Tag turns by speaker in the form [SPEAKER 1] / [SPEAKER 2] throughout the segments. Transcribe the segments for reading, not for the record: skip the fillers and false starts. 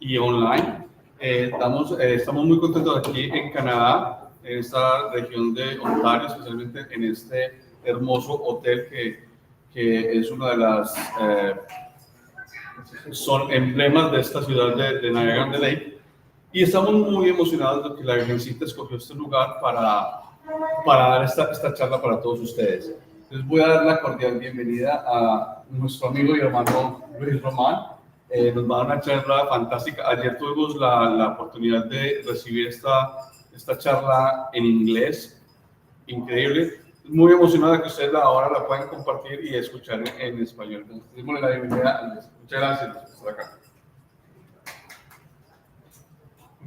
[SPEAKER 1] y online. Estamos muy contentos aquí en Canadá, en esta región de Ontario, especialmente en este hermoso hotel que es una de las son emblemas de esta ciudad de Niagara-on-the-Lake. Y estamos muy emocionados de que la Virgencita escogió este lugar para dar esta charla para todos ustedes. Les voy a dar la cordial bienvenida a nuestro amigo y hermano Luis Román. Nos va a dar una charla fantástica. Ayer tuvimos la oportunidad de recibir esta charla en inglés, increíble. Muy emocionado de que ustedes ahora la puedan compartir y escuchar en español. Entonces, démosle la bienvenida a Luis. Muchas gracias por estar acá.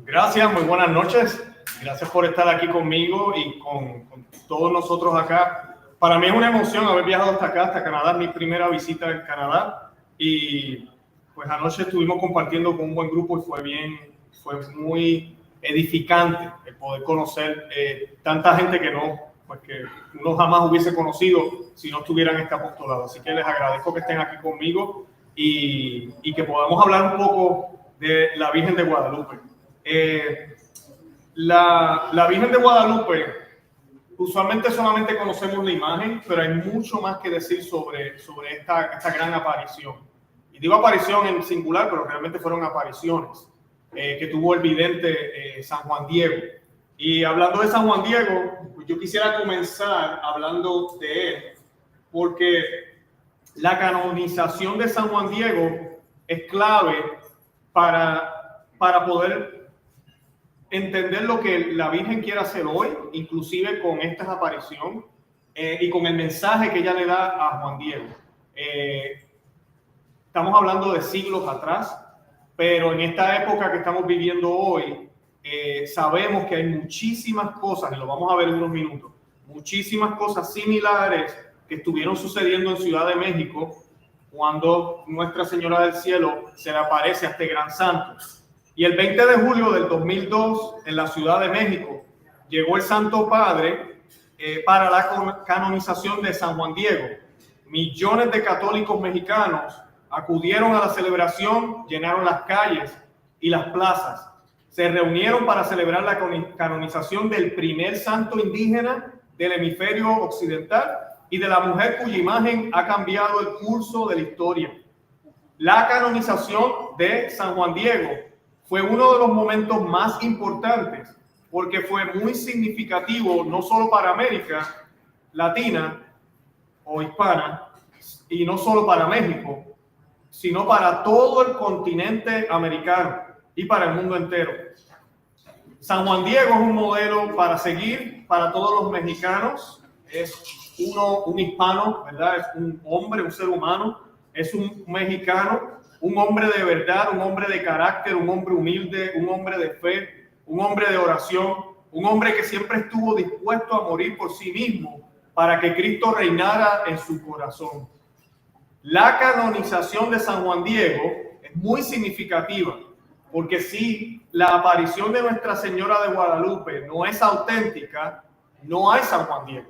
[SPEAKER 2] Gracias, muy buenas noches. Gracias por estar aquí conmigo y con todos nosotros acá. Para mí es una emoción haber viajado hasta acá, hasta Canadá, mi primera visita en Canadá. Y pues anoche estuvimos compartiendo con un buen grupo y fue muy edificante el poder conocer tanta gente que uno jamás hubiese conocido si no estuviera en este apostolado. Así que les agradezco que estén aquí conmigo y que podamos hablar un poco de la Virgen de Guadalupe. La Virgen de Guadalupe, usualmente solamente conocemos la imagen, pero hay mucho más que decir sobre esta gran aparición. Y digo aparición en singular, pero realmente fueron apariciones que tuvo el vidente San Juan Diego. Y hablando de San Juan Diego, pues yo quisiera comenzar hablando de él, porque la canonización de San Juan Diego es clave para poder entender lo que la Virgen quiere hacer hoy, inclusive con esta aparición y con el mensaje que ella le da a Juan Diego. Estamos hablando de siglos atrás, pero en esta época que estamos viviendo hoy, sabemos que hay muchísimas cosas, y lo vamos a ver en unos minutos, muchísimas cosas similares que estuvieron sucediendo en Ciudad de México cuando Nuestra Señora del Cielo se le aparece a este gran santo. Y el 20 de julio del 2002, en la Ciudad de México, llegó el Santo Padre para la canonización de San Juan Diego. Millones de católicos mexicanos acudieron a la celebración, llenaron las calles y las plazas. Se reunieron para celebrar la canonización del primer santo indígena del hemisferio occidental y de la mujer cuya imagen ha cambiado el curso de la historia. La canonización de San Juan Diego fue uno de los momentos más importantes porque fue muy significativo no solo para América Latina o hispana y no solo para México, sino para todo el continente americano y para el mundo entero. San Juan Diego es un modelo para seguir para todos los mexicanos. Es un hispano, ¿verdad? Es un hombre, un ser humano, es un mexicano, un hombre de verdad, un hombre de carácter, un hombre humilde, un hombre de fe, un hombre de oración, un hombre que siempre estuvo dispuesto a morir por sí mismo para que Cristo reinara en su corazón. La canonización de San Juan Diego es muy significativa, porque si la aparición de Nuestra Señora de Guadalupe no es auténtica, no hay San Juan Diego.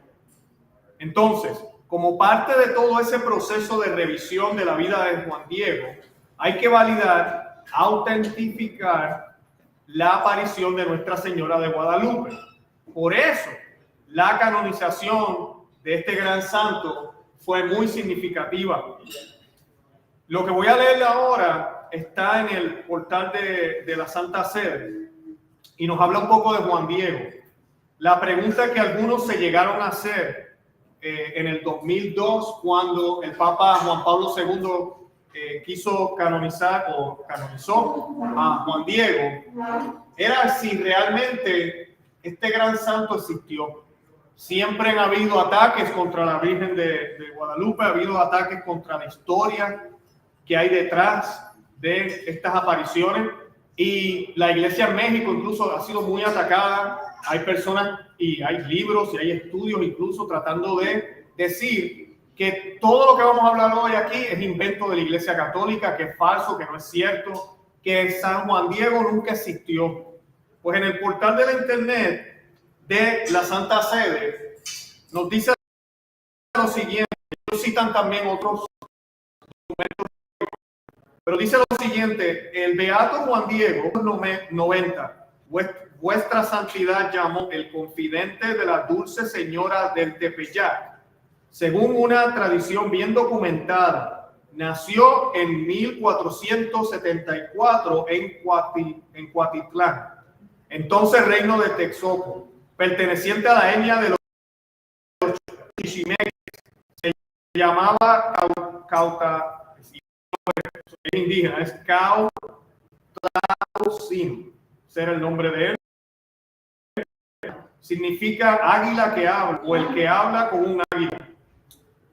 [SPEAKER 2] Entonces, como parte de todo ese proceso de revisión de la vida de Juan Diego, hay que validar, autentificar la aparición de Nuestra Señora de Guadalupe. Por eso, la canonización de este gran santo fue muy significativa. Lo que voy a leer ahora está en el portal de la Santa Sede y nos habla un poco de Juan Diego. La pregunta que algunos se llegaron a hacer en el 2002, cuando el Papa Juan Pablo II quiso canonizar o canonizó a Juan Diego, era si realmente este gran santo existió. Siempre han habido ataques contra la Virgen de Guadalupe, ha habido ataques contra la historia que hay detrás de estas apariciones, y la Iglesia en México incluso ha sido muy atacada. Hay personas y hay libros y hay estudios incluso tratando de decir que todo lo que vamos a hablar hoy aquí es invento de la Iglesia Católica, que es falso, que no es cierto, que San Juan Diego nunca existió. Pues en el portal de la internet de la Santa Sede nos dice lo siguiente. Ellos citan también otros documentos, Pero dice lo siguiente: el beato Juan Diego, 90, vuestra santidad llamó el confidente de la dulce señora del Tepeyac. Según una tradición bien documentada, nació en 1474 en Cuatitlán, entonces reino de Texcoco, perteneciente a la etnia de los Chichimeques. Se llamaba Cauta, es indígena, es Cautlaucín, ese era el nombre de él. Significa águila que habla, o el que habla con un águila.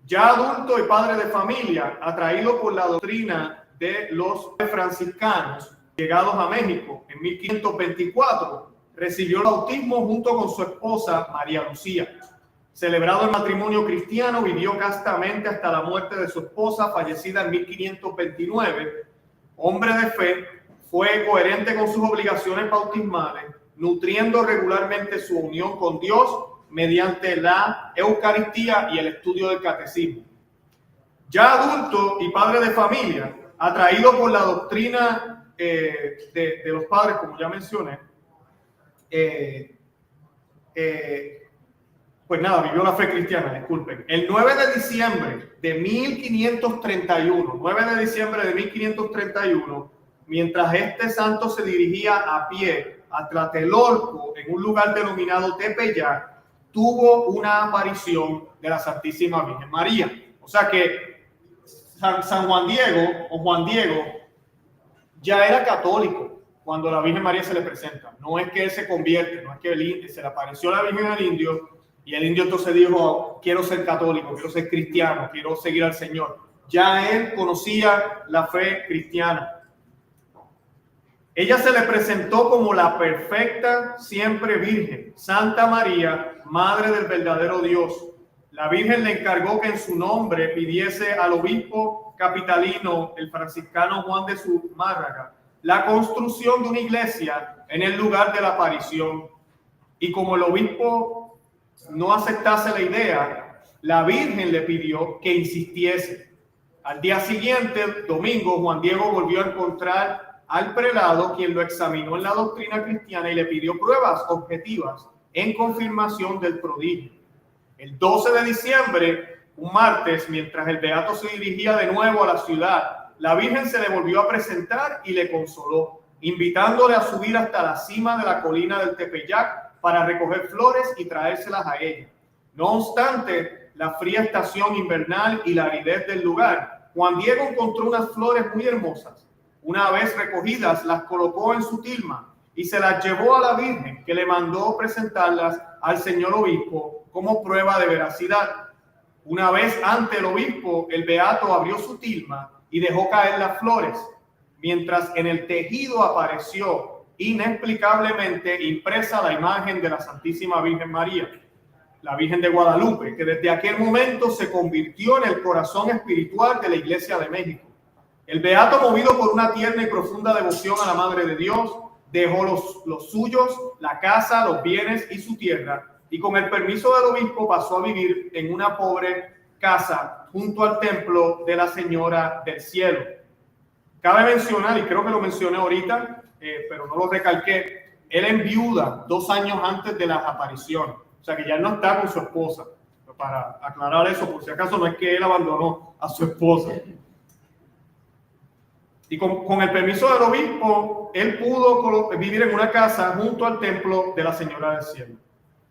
[SPEAKER 2] Ya adulto y padre de familia, atraído por la doctrina de los franciscanos, llegados a México en 1524, recibió el bautismo junto con su esposa María Lucía. Celebrado el matrimonio cristiano, vivió castamente hasta la muerte de su esposa, fallecida en 1529. Hombre de fe, fue coherente con sus obligaciones bautismales, nutriendo regularmente su unión con Dios mediante la Eucaristía y el estudio del catecismo. Ya adulto y padre de familia, atraído por la doctrina de los padres, como ya mencioné, pues nada, vivió la fe cristiana, disculpen. El 9 de diciembre de 1531, mientras este santo se dirigía a pie a Tlatelolco, en un lugar denominado Tepeyac, tuvo una aparición de la Santísima Virgen María. O sea que San Juan Diego, o Juan Diego, ya era católico cuando la Virgen María se le presenta. No es que él se convierte, no es que se le apareció la Virgen al indio y el indio entonces dijo: quiero ser católico, quiero ser cristiano, quiero seguir al Señor. Ya él conocía la fe cristiana. Ella se le presentó como la perfecta, siempre virgen, Santa María, Madre del verdadero Dios. La Virgen le encargó que en su nombre pidiese al obispo capitalino, el franciscano Juan de Zumárraga, la construcción de una iglesia en el lugar de la aparición. Y como el obispo no aceptase la idea, la Virgen le pidió que insistiese. Al día siguiente, domingo, Juan Diego volvió a encontrar al prelado, quien lo examinó en la doctrina cristiana y le pidió pruebas objetivas en confirmación del prodigio. El 12 de diciembre, un martes, mientras el beato se dirigía de nuevo a la ciudad, la Virgen se le volvió a presentar y le consoló, invitándole a subir hasta la cima de la colina del Tepeyac para recoger flores y traérselas a ella. No obstante la fría estación invernal y la aridez del lugar, Juan Diego encontró unas flores muy hermosas. Una vez recogidas, las colocó en su tilma y se las llevó a la Virgen, que le mandó presentarlas al señor obispo como prueba de veracidad. Una vez ante el obispo, el beato abrió su tilma y dejó caer las flores, mientras en el tejido apareció inexplicablemente impresa la imagen de la Santísima Virgen María, la Virgen de Guadalupe, que desde aquel momento se convirtió en el corazón espiritual de la Iglesia de México. El beato, movido por una tierna y profunda devoción a la Madre de Dios, dejó los suyos, la casa, los bienes y su tierra, y con el permiso del obispo pasó a vivir en una pobre casa junto al templo de la Señora del Cielo. Cabe mencionar, y creo que lo mencioné ahorita, pero no lo recalqué, él enviuda 2 años antes de las apariciones, o sea que ya no está con su esposa. Para aclarar eso, por si acaso, no es que él abandonó a su esposa. Y con el permiso del obispo, él pudo vivir en una casa junto al templo de la Señora del Cielo.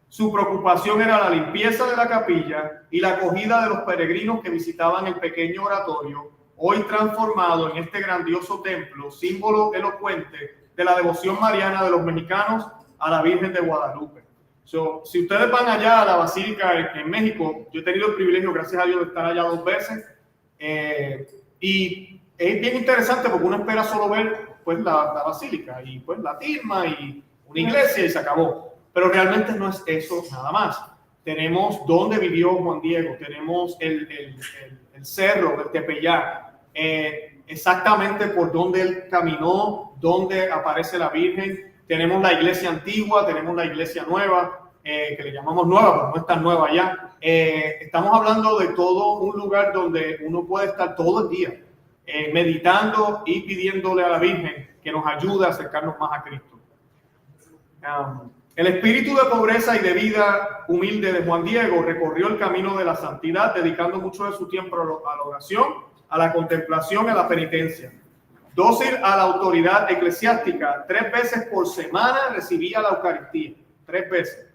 [SPEAKER 2] Su preocupación era la limpieza de la capilla y la acogida de los peregrinos que visitaban el pequeño oratorio, hoy transformado en este grandioso templo, símbolo elocuente de la devoción mariana de los mexicanos a la Virgen de Guadalupe. Si ustedes van allá a la Basílica en México, yo he tenido el privilegio, gracias a Dios, de estar allá 2 veces, y es bien interesante porque uno espera solo ver pues la basílica y pues la tilma y una iglesia y se acabó. Pero realmente no es eso nada más. Tenemos dónde vivió Juan Diego, tenemos el cerro del Tepeyac, exactamente por donde él caminó, donde aparece la Virgen. Tenemos la iglesia antigua, tenemos la iglesia nueva, que le llamamos nueva, pero no es tan nueva ya. Estamos hablando de todo un lugar donde uno puede estar todo el día. meditando y pidiéndole a la Virgen que nos ayude a acercarnos más a Cristo. El espíritu de pobreza y de vida humilde de Juan Diego recorrió el camino de la santidad, dedicando mucho de su tiempo a la oración, a la contemplación y a la penitencia. Dócil a la autoridad eclesiástica, 3 veces por semana recibía la Eucaristía, 3 veces.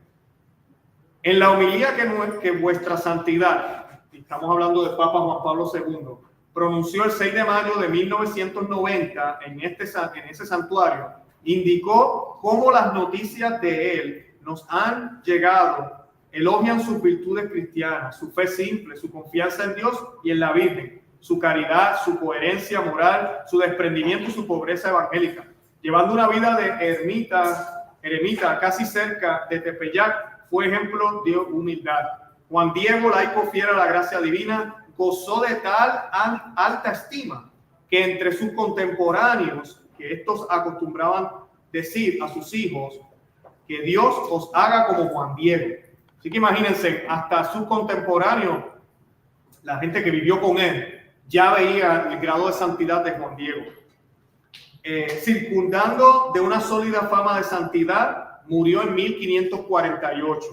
[SPEAKER 2] En la homilía que vuestra santidad, estamos hablando del Papa Juan Pablo II, pronunció el 6 de mayo de 1990 en ese santuario, indicó cómo las noticias de él nos han llegado, elogian sus virtudes cristianas, su fe simple, su confianza en Dios y en la Virgen, su caridad, su coherencia moral, su desprendimiento y su pobreza evangélica, llevando una vida de eremita casi cerca de Tepeyac. Fue ejemplo de humildad. Juan Diego, laico fiel a la gracia divina, gozó de tal alta estima que entre sus contemporáneos, que estos acostumbraban decir a sus hijos, que Dios os haga como Juan Diego. Así que imagínense, hasta sus contemporáneos, la gente que vivió con él, ya veía el grado de santidad de Juan Diego. Circundando de una sólida fama de santidad, murió en 1548.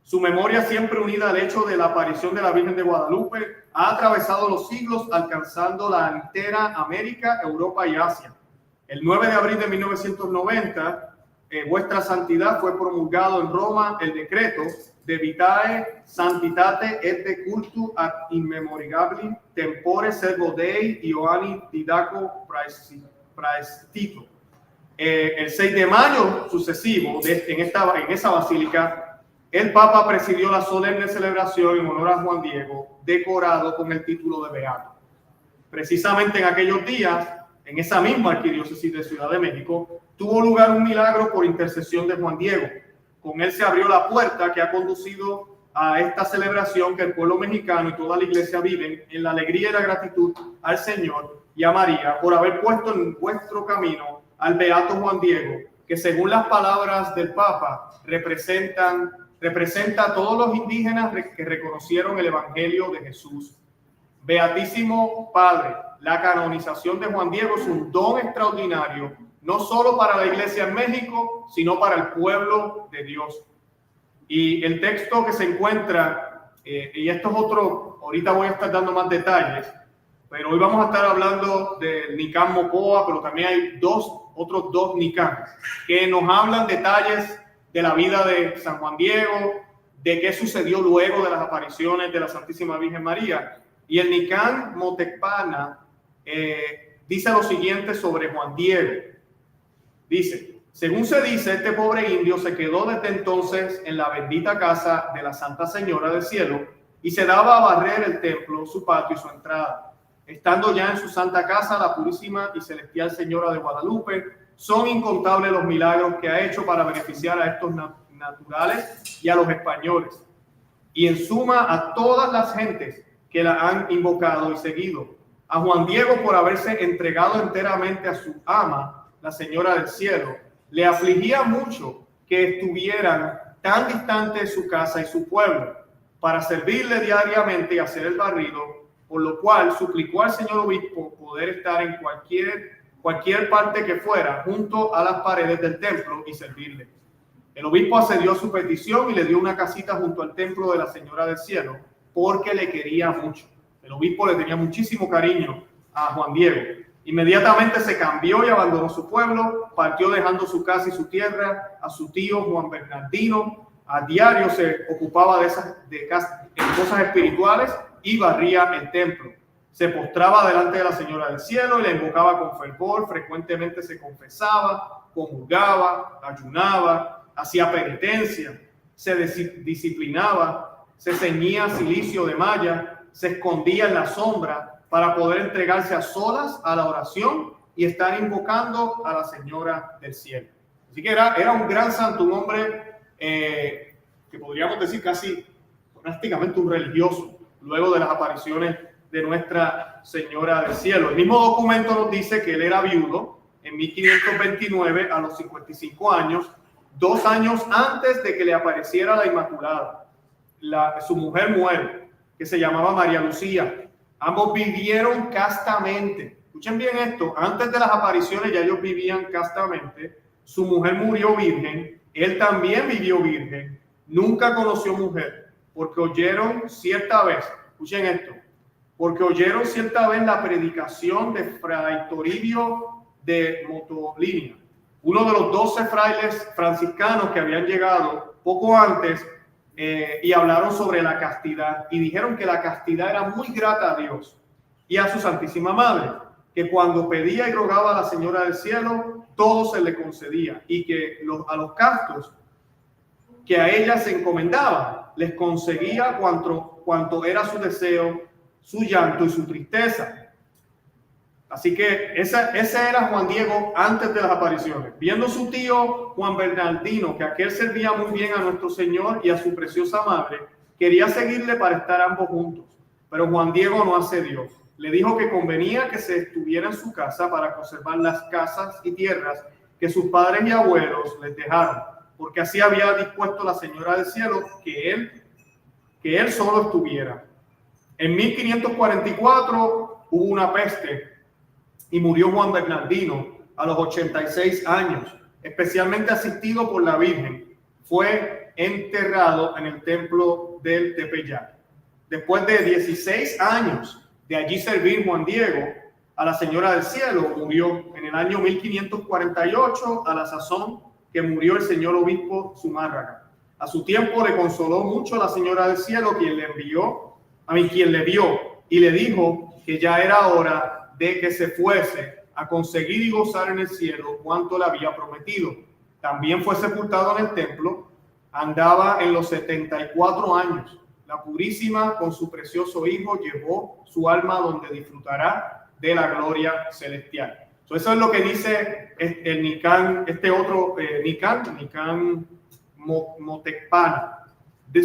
[SPEAKER 2] Su memoria, siempre unida al hecho de la aparición de la Virgen de Guadalupe, ha atravesado los siglos, alcanzando la entera América, Europa y Asia. El 9 de abril de 1990, vuestra santidad fue promulgado en Roma el decreto de Vitae Sanctitate et de cultu ad immemorabili tempore servo Dei Ioanni Didaco praestito. El 6 de mayo sucesivo, en esa basílica, el Papa presidió la solemne celebración en honor a Juan Diego, decorado con el título de beato. Precisamente en aquellos días, en esa misma arquidiócesis de Ciudad de México, tuvo lugar un milagro por intercesión de Juan Diego. Con él se abrió la puerta que ha conducido a esta celebración que el pueblo mexicano y toda la iglesia viven en la alegría y la gratitud al Señor y a María por haber puesto en vuestro camino al beato Juan Diego, que según las palabras del Papa representa a todos los indígenas que reconocieron el Evangelio de Jesús. Beatísimo Padre, la canonización de Juan Diego es un don extraordinario, no solo para la iglesia en México, sino para el pueblo de Dios. Y el texto que se encuentra, y esto es otro, ahorita voy a estar dando más detalles, pero hoy vamos a estar hablando del Nicán Mocoa, pero también hay otros dos Nicán que nos hablan detalles de la vida de San Juan Diego, de qué sucedió luego de las apariciones de la Santísima Virgen María. Y el Nicán Motecpana dice lo siguiente sobre Juan Diego. Dice: según se dice, este pobre indio se quedó desde entonces en la bendita casa de la Santa Señora del Cielo y se daba a barrer el templo, su patio y su entrada. Estando ya en su santa casa, la purísima y celestial Señora de Guadalupe, son incontables los milagros que ha hecho para beneficiar a estos naturales y a los españoles, y en suma a todas las gentes que la han invocado y seguido. A Juan Diego, por haberse entregado enteramente a su ama, la Señora del Cielo, le afligía mucho que estuvieran tan distantes su casa y su pueblo para servirle diariamente y hacer el barrido, por lo cual suplicó al señor obispo poder estar en cualquier parte que fuera junto a las paredes del templo y servirle. El obispo accedió a su petición y le dio una casita junto al templo de la Señora del Cielo porque le quería mucho. El obispo le tenía muchísimo cariño a Juan Diego. Inmediatamente se cambió y abandonó su pueblo, partió dejando su casa y su tierra a su tío Juan Bernardino. A diario se ocupaba de cosas espirituales y barría el templo. Se postraba delante de la Señora del Cielo y la invocaba con fervor. Frecuentemente se confesaba, comulgaba, ayunaba, hacía penitencia, se disciplinaba, se ceñía cilicio de malla, se escondía en la sombra para poder entregarse a solas a la oración y estar invocando a la Señora del Cielo. Así que era un gran santo, un hombre que podríamos decir casi prácticamente un religioso, luego de las apariciones de Nuestra Señora del Cielo. El mismo documento nos dice que él era viudo en 1529 a los 55 años, 2 años antes de que le apareciera la Inmaculada. Su mujer muere, que se llamaba María Lucía. Ambos vivieron castamente. Escuchen bien esto, antes de las apariciones ya ellos vivían castamente. Su mujer murió virgen, él también vivió virgen, nunca conoció mujer, porque oyeron cierta vez, escuchen esto, porque oyeron cierta vez la predicación de Fray Toribio de Motolinia, uno de los 12 frailes franciscanos que habían llegado poco antes, y hablaron sobre la castidad y dijeron que la castidad era muy grata a Dios y a su Santísima Madre, que cuando pedía y rogaba a la Señora del Cielo, todo se le concedía, y que a los castos que a ella se encomendaban, les conseguía cuanto era su deseo, su llanto y su tristeza. Así que ese era Juan Diego antes de las apariciones. Viendo su tío Juan Bernardino que aquel servía muy bien a nuestro Señor y a su preciosa madre, quería seguirle para estar ambos juntos. Pero Juan Diego no accedió. Le dijo que convenía que se estuviera en su casa para conservar las casas y tierras que sus padres y abuelos les dejaron, porque así había dispuesto la Señora del Cielo que él solo estuviera. En 1544 hubo una peste y murió Juan Bernardino a los 86 años, especialmente asistido por la Virgen. Fue enterrado en el templo del Tepeyac. Después de 16 años de allí servir, Juan Diego a la Señora del Cielo murió en el año 1548, a la sazón que murió el señor obispo Zumárraga. A su tiempo le consoló mucho a la Señora del Cielo, quien le vio y le dijo que ya era hora de que se fuese a conseguir y gozar en el cielo cuanto le había prometido. También fue sepultado en el templo, andaba en los 74 años. La Purísima con su precioso Hijo llevó su alma donde disfrutará de la gloria celestial. Eso es lo que dice el Nicán, Nicán Motecpana,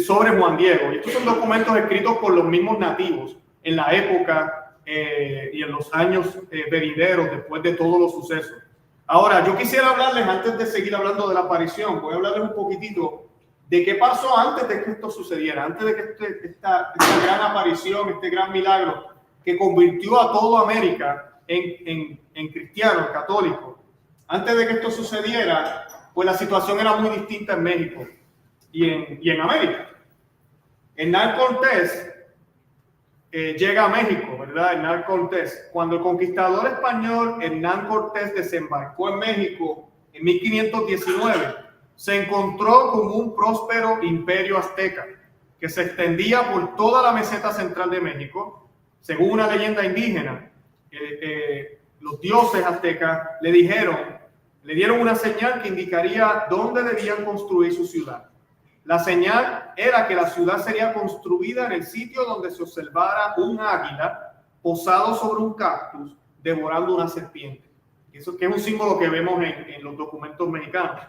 [SPEAKER 2] sobre Juan Diego. Y estos son documentos escritos por los mismos nativos en la época y en los años venideros después de todos los sucesos. Ahora, yo quisiera hablarles, antes de seguir hablando de la aparición, voy a hablarles un poquitito de qué pasó antes de que esto sucediera, antes de que esta gran aparición, este gran milagro que convirtió a toda América en cristianos, católicos. Antes de que esto sucediera, pues la situación era muy distinta en México y en América. Hernán Cortés llega a México, ¿verdad? Hernán Cortés. Cuando el conquistador español Hernán Cortés desembarcó en México en 1519, se encontró con un próspero imperio azteca que se extendía por toda la meseta central de México. Según una leyenda indígena, los dioses aztecas le dieron una señal que indicaría dónde debían construir su ciudad. La señal era que la ciudad sería construida en el sitio donde se observara un águila posado sobre un cactus devorando una serpiente. Eso que es un símbolo que vemos en los documentos mexicanos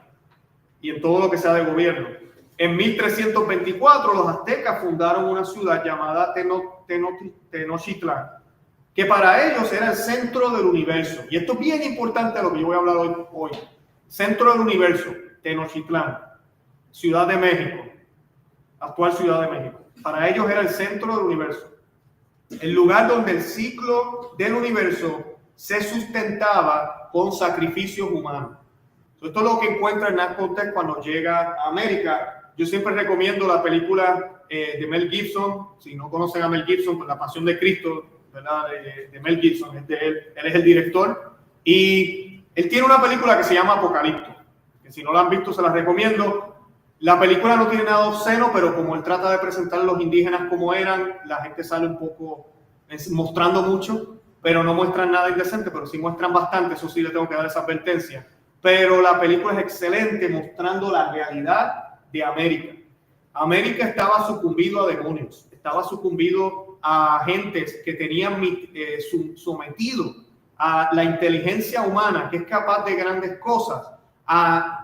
[SPEAKER 2] y en todo lo que sea de gobierno. En 1324 los aztecas fundaron una ciudad llamada Tenochtitlán, que para ellos era el centro del universo. Y esto es bien importante a lo que yo voy a hablar hoy. Centro del universo, Tenochtitlán, Ciudad de México, actual Ciudad de México. Para ellos era el centro del universo, el lugar donde el ciclo del universo se sustentaba con sacrificios humanos. Esto es lo que encuentra Hernán Cortés cuando llega a América. Yo siempre recomiendo la película de Mel Gibson. Si no conocen a Mel Gibson, pues La Pasión de Cristo, ¿verdad? De Mel Gibson, es de él es el director. Y él tiene una película que se llama Apocalipto, que si no la han visto se las recomiendo. La película no tiene nada obsceno, pero como él trata de presentar a los indígenas como eran, la gente sale un poco mostrando mucho, pero no muestran nada indecente, pero sí muestran bastante. Eso sí le tengo que dar esa advertencia. Pero la película es excelente, mostrando la realidad de América. América estaba sucumbido a demonios, estaba sucumbido a agentes que tenían sometido a la inteligencia humana, que es capaz de grandes cosas, a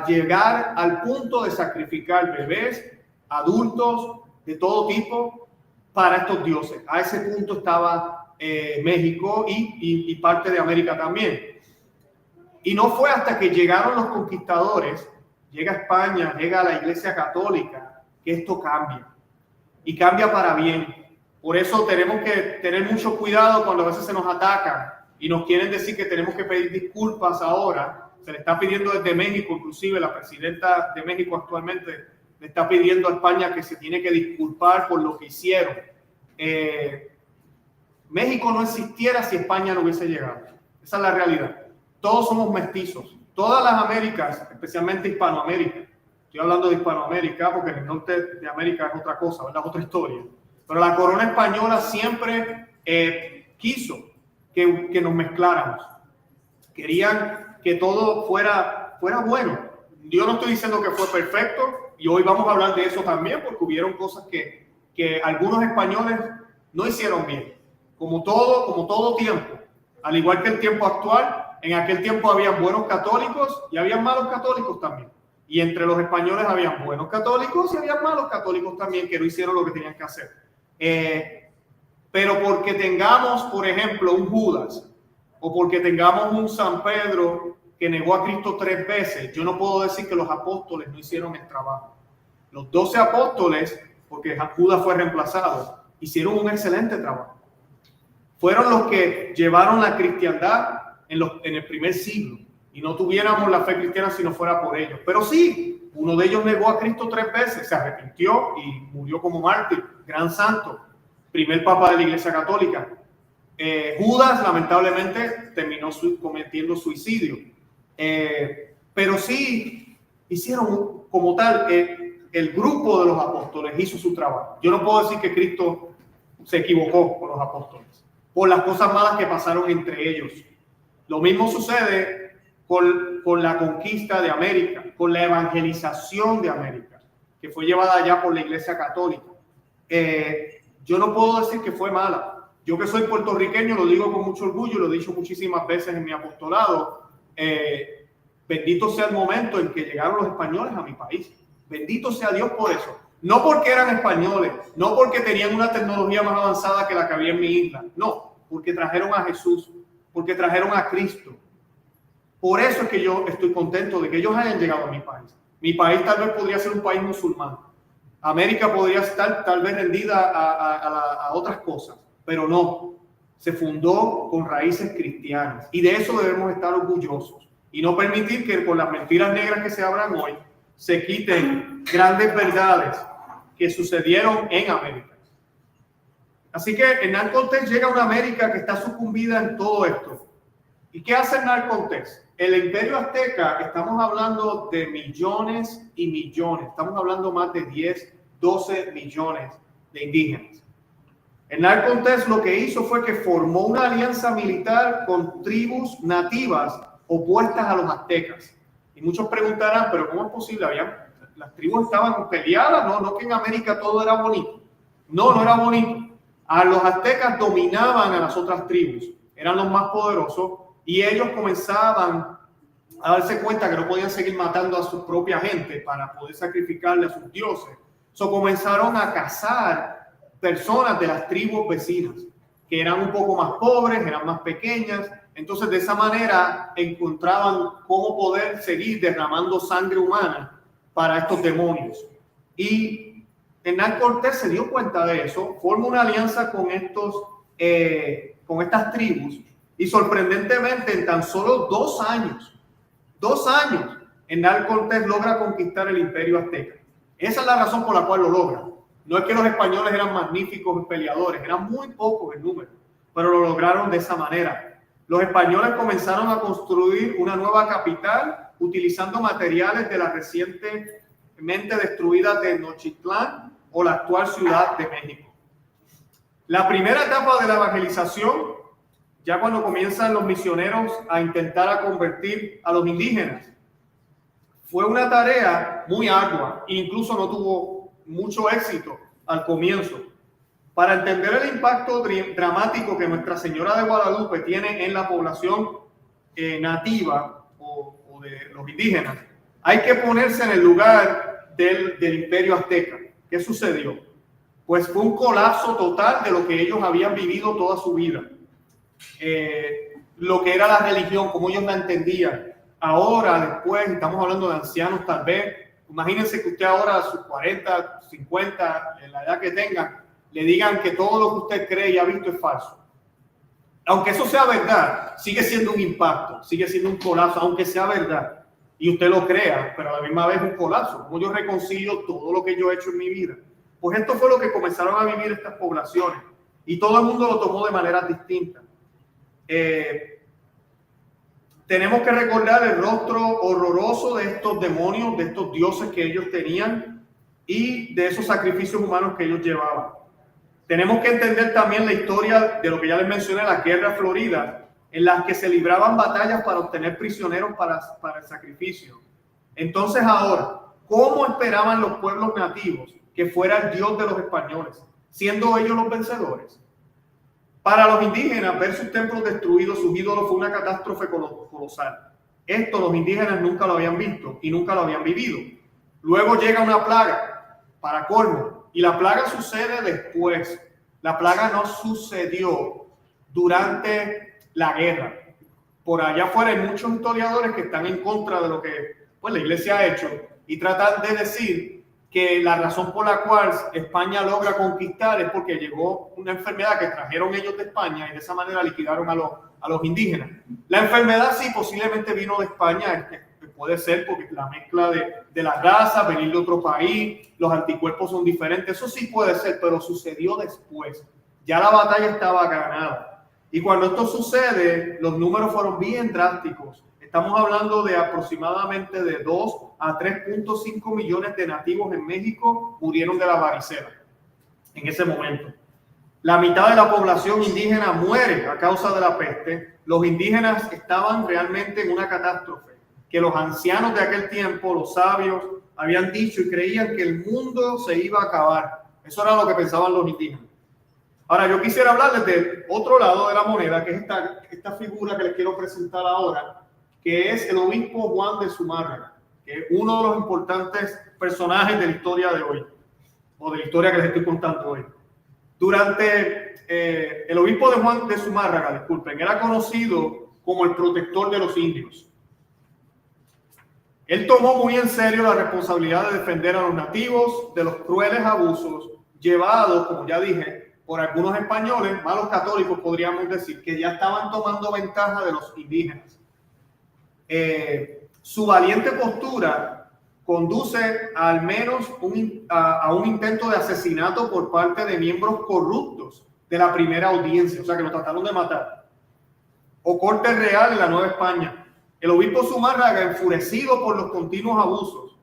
[SPEAKER 2] llegar al punto de sacrificar bebés, adultos de todo tipo para estos dioses. A ese punto estaba México y parte de América también. Y no fue hasta que llegaron los conquistadores, llega España, llega la Iglesia Católica, que esto cambia. Y cambia para bien. Por eso tenemos que tener mucho cuidado cuando a veces se nos atacan y nos quieren decir que tenemos que pedir disculpas ahora. Se le está pidiendo desde México, inclusive la presidenta de México actualmente le está pidiendo a España que se tiene que disculpar por lo que hicieron. México no existiera si España no hubiese llegado. Esa es la realidad. Todos somos mestizos. Todas las Américas, especialmente Hispanoamérica. Estoy hablando de Hispanoamérica porque en el norte de América es otra cosa, ¿verdad? Otra historia. Pero la corona española siempre quiso que nos mezcláramos. Querían que todo fuera bueno. Yo no estoy diciendo que fue perfecto y hoy vamos a hablar de eso también porque hubieron cosas que algunos españoles no hicieron bien. Como todo tiempo. Al igual que el tiempo actual, en aquel tiempo había buenos católicos y había malos católicos también. Y entre los españoles había buenos católicos y había malos católicos también que no hicieron lo que tenían que hacer. Pero porque tengamos, por ejemplo, un Judas o porque tengamos un San Pedro que negó a Cristo 3 veces, yo no puedo decir que los apóstoles no hicieron el trabajo. Los 12 apóstoles, porque Judas fue reemplazado, hicieron un excelente trabajo. Fueron los que llevaron la cristiandad en el primer siglo y no tuviéramos la fe cristiana si no fuera por ellos. Pero sí, uno de ellos negó a Cristo 3 veces, se arrepintió y murió como mártir, gran santo, primer papa de la Iglesia Católica. Judas lamentablemente terminó cometiendo suicidio, pero sí hicieron como tal, el grupo de los apóstoles hizo su trabajo. Yo no puedo decir que Cristo se equivocó con los apóstoles por las cosas malas que pasaron entre ellos. Lo mismo sucede con la conquista de América, con la evangelización de América, que fue llevada allá por la Iglesia Católica. Yo no puedo decir que fue mala. Yo que soy puertorriqueño lo digo con mucho orgullo, lo he dicho muchísimas veces en mi apostolado. Bendito sea el momento en que llegaron los españoles a mi país. Bendito sea Dios por eso. No porque eran españoles, no porque tenían una tecnología más avanzada que la que había en mi isla. No, porque trajeron a Jesús, porque trajeron a Cristo. Por eso es que yo estoy contento de que ellos hayan llegado a mi país. Mi país tal vez podría ser un país musulmán. América podría estar tal vez rendida a otras cosas, pero no. Se fundó con raíces cristianas y de eso debemos estar orgullosos y no permitir que por las mentiras negras que se abran hoy se quiten grandes verdades que sucedieron en América. Así que Hernán Cortés llega a una América que está sucumbida en todo esto. ¿Y qué hace Hernán Cortés? El Imperio Azteca, estamos hablando de millones y millones, estamos hablando más de 10, 12 millones de indígenas. Hernán Cortés lo que hizo fue que formó una alianza militar con tribus nativas opuestas a los aztecas. Y muchos preguntarán, ¿pero cómo es posible? Las tribus estaban peleadas, no que en América todo era bonito. No era bonito. A los aztecas dominaban a las otras tribus, eran los más poderosos y ellos comenzaban a darse cuenta que no podían seguir matando a su propia gente para poder sacrificarle a sus dioses. Comenzaron a cazar personas de las tribus vecinas, que eran un poco más pobres, eran más pequeñas. Entonces, de esa manera encontraban cómo poder seguir derramando sangre humana para estos demonios. Y Hernán Cortés se dio cuenta de eso, forma una alianza con estas tribus y sorprendentemente en tan solo 2 años, Hernán Cortés logra conquistar el Imperio Azteca. Esa es la razón por la cual lo logra. No es que los españoles eran magníficos peleadores, eran muy pocos en número, pero lo lograron de esa manera. Los españoles comenzaron a construir una nueva capital utilizando materiales de la recientemente destruida Tenochtitlán o la actual Ciudad de México. La primera etapa de la evangelización, ya cuando comienzan los misioneros a intentar convertir a los indígenas, fue una tarea muy ardua e incluso no tuvo mucho éxito al comienzo. Para entender el impacto dramático que Nuestra Señora de Guadalupe tiene en la población nativa o de los indígenas, hay que ponerse en el lugar del Imperio Azteca. ¿Qué sucedió? Pues fue un colapso total de lo que ellos habían vivido toda su vida. Lo que era la religión, como ellos la entendían. Ahora, después, estamos hablando de ancianos tal vez. Imagínense que usted ahora a sus 40, 50, en la edad que tenga, le digan que todo lo que usted cree y ha visto es falso. Aunque eso sea verdad, sigue siendo un impacto, sigue siendo un colapso, aunque sea verdad. Y usted lo crea, pero a la misma vez un colapso. ¿Cómo yo reconcilio todo lo que yo he hecho en mi vida? Pues esto fue lo que comenzaron a vivir estas poblaciones. Y todo el mundo lo tomó de maneras distintas. Tenemos que recordar el rostro horroroso de estos demonios, de estos dioses que ellos tenían y de esos sacrificios humanos que ellos llevaban. Tenemos que entender también la historia de lo que ya les mencioné, la guerra florida, en las que se libraban batallas para obtener prisioneros para el sacrificio. Entonces ahora, ¿cómo esperaban los pueblos nativos que fuera el Dios de los españoles, siendo ellos los vencedores? Para los indígenas, ver sus templos destruidos, sus ídolos, fue una catástrofe colosal. Esto los indígenas nunca lo habían visto y nunca lo habían vivido. Luego llega una plaga, para colmo, y la plaga sucede después. La plaga no sucedió durante la guerra. Por allá afuera hay muchos historiadores que están en contra de lo que pues, la iglesia ha hecho y tratan de decir que la razón por la cual España logra conquistar es porque llegó una enfermedad que trajeron ellos de España y de esa manera liquidaron a los indígenas. La enfermedad sí posiblemente vino de España, puede ser porque la mezcla de la raza, venir de otro país, los anticuerpos son diferentes, eso sí puede ser, pero sucedió después. Ya la batalla estaba ganada. Y cuando esto sucede, los números fueron bien drásticos. Estamos hablando de aproximadamente de 2 a 3.5 millones de nativos en México murieron de la varicela en ese momento. La mitad de la población indígena muere a causa de la peste. Los indígenas estaban realmente en una catástrofe, que los ancianos de aquel tiempo, los sabios, habían dicho y creían que el mundo se iba a acabar. Eso era lo que pensaban los indígenas. Ahora, yo quisiera hablarles del otro lado de la moneda, que es esta figura que les quiero presentar ahora, que es el obispo Juan de Zumárraga, que es uno de los importantes personajes de la historia de hoy, o de la historia que les estoy contando hoy. El obispo de Juan de Zumárraga, disculpen, era conocido como el protector de los indios. Él tomó muy en serio la responsabilidad de defender a los nativos de los crueles abusos llevados, como ya dije, por algunos españoles, malos católicos podríamos decir, que ya estaban tomando ventaja de los indígenas. Su valiente postura conduce al menos a un intento de asesinato por parte de miembros corruptos de la primera audiencia, o sea que lo trataron de matar, o corte real en la Nueva España. El obispo Zumárraga, enfurecido por los continuos abusos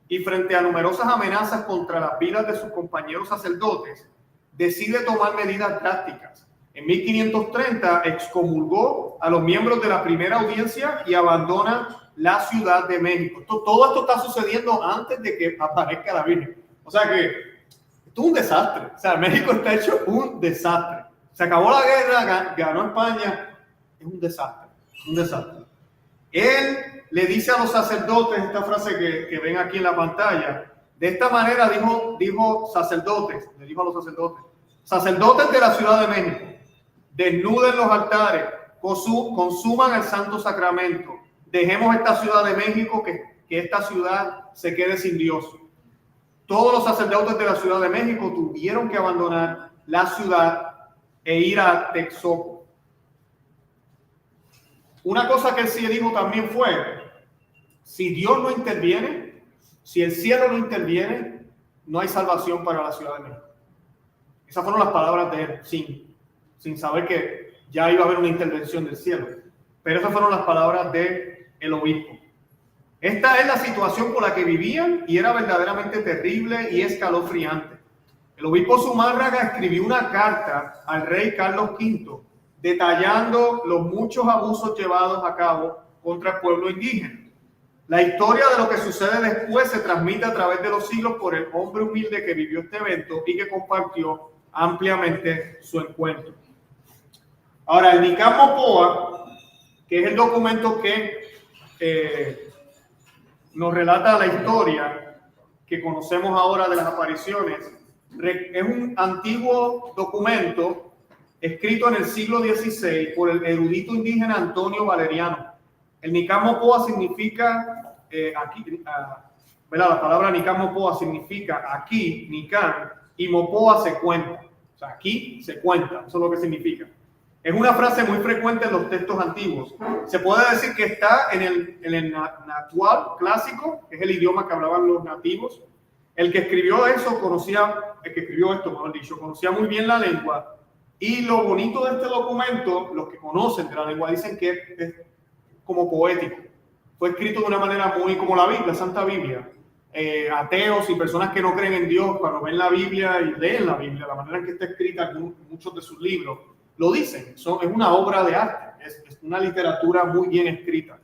[SPEAKER 2] y frente a numerosas amenazas contra las vidas de sus compañeros sacerdotes, decide tomar medidas drásticas. En 1530 excomulgó a los miembros de la primera audiencia y abandona la Ciudad de México. Todo esto está sucediendo antes de que aparezca la Virgen. O sea que esto es un desastre. O sea, México está hecho un desastre. Se acabó la guerra, ganó España. Es un desastre, un desastre. Él le dice a los sacerdotes esta frase que ven aquí en la pantalla. De esta manera dijo sacerdotes, le dijo a los sacerdotes de la Ciudad de México, desnuden los altares, consuman el santo sacramento, dejemos esta Ciudad de México, que esta ciudad se quede sin Dios. Todos los sacerdotes de la Ciudad de México tuvieron que abandonar la ciudad e ir a Texcoco. Una cosa que él sí dijo también fue, si Dios no interviene, si el cielo no interviene, no hay salvación para la Ciudad de México. Esas fueron las palabras de él, sin saber que ya iba a haber una intervención del cielo. Pero esas fueron las palabras del obispo. Esta es la situación por la que vivían y era verdaderamente terrible y escalofriante. El obispo Zumárraga escribió una carta al rey Carlos V detallando los muchos abusos llevados a cabo contra el pueblo indígena. La historia de lo que sucede después se transmite a través de los siglos por el hombre humilde que vivió este evento y que compartió ampliamente su encuentro. Ahora, el Nicán Mopoa, que es el documento que nos relata la historia que conocemos ahora de las apariciones, es un antiguo documento escrito en el siglo XVI por el erudito indígena Antonio Valeriano. El Nicán Mopoa significa, la palabra Nicán Mopoa significa aquí, Nicán, y Mopoa se cuenta. O sea, aquí se cuenta, eso es lo que significa. Es una frase muy frecuente en los textos antiguos. Se puede decir que está en el Nahuatl clásico, que es el idioma que hablaban los nativos. El que escribió eso mejor dicho, conocía muy bien la lengua. Y lo bonito de este documento, los que conocen de la lengua dicen que es como poético. Fue escrito de una manera muy como la Biblia, Santa Biblia. Ateos y personas que no creen en Dios, cuando ven la Biblia y leen la Biblia, la manera en que está escrita muchos de sus libros, lo dicen. Es una obra de arte, es una literatura muy bien escrita.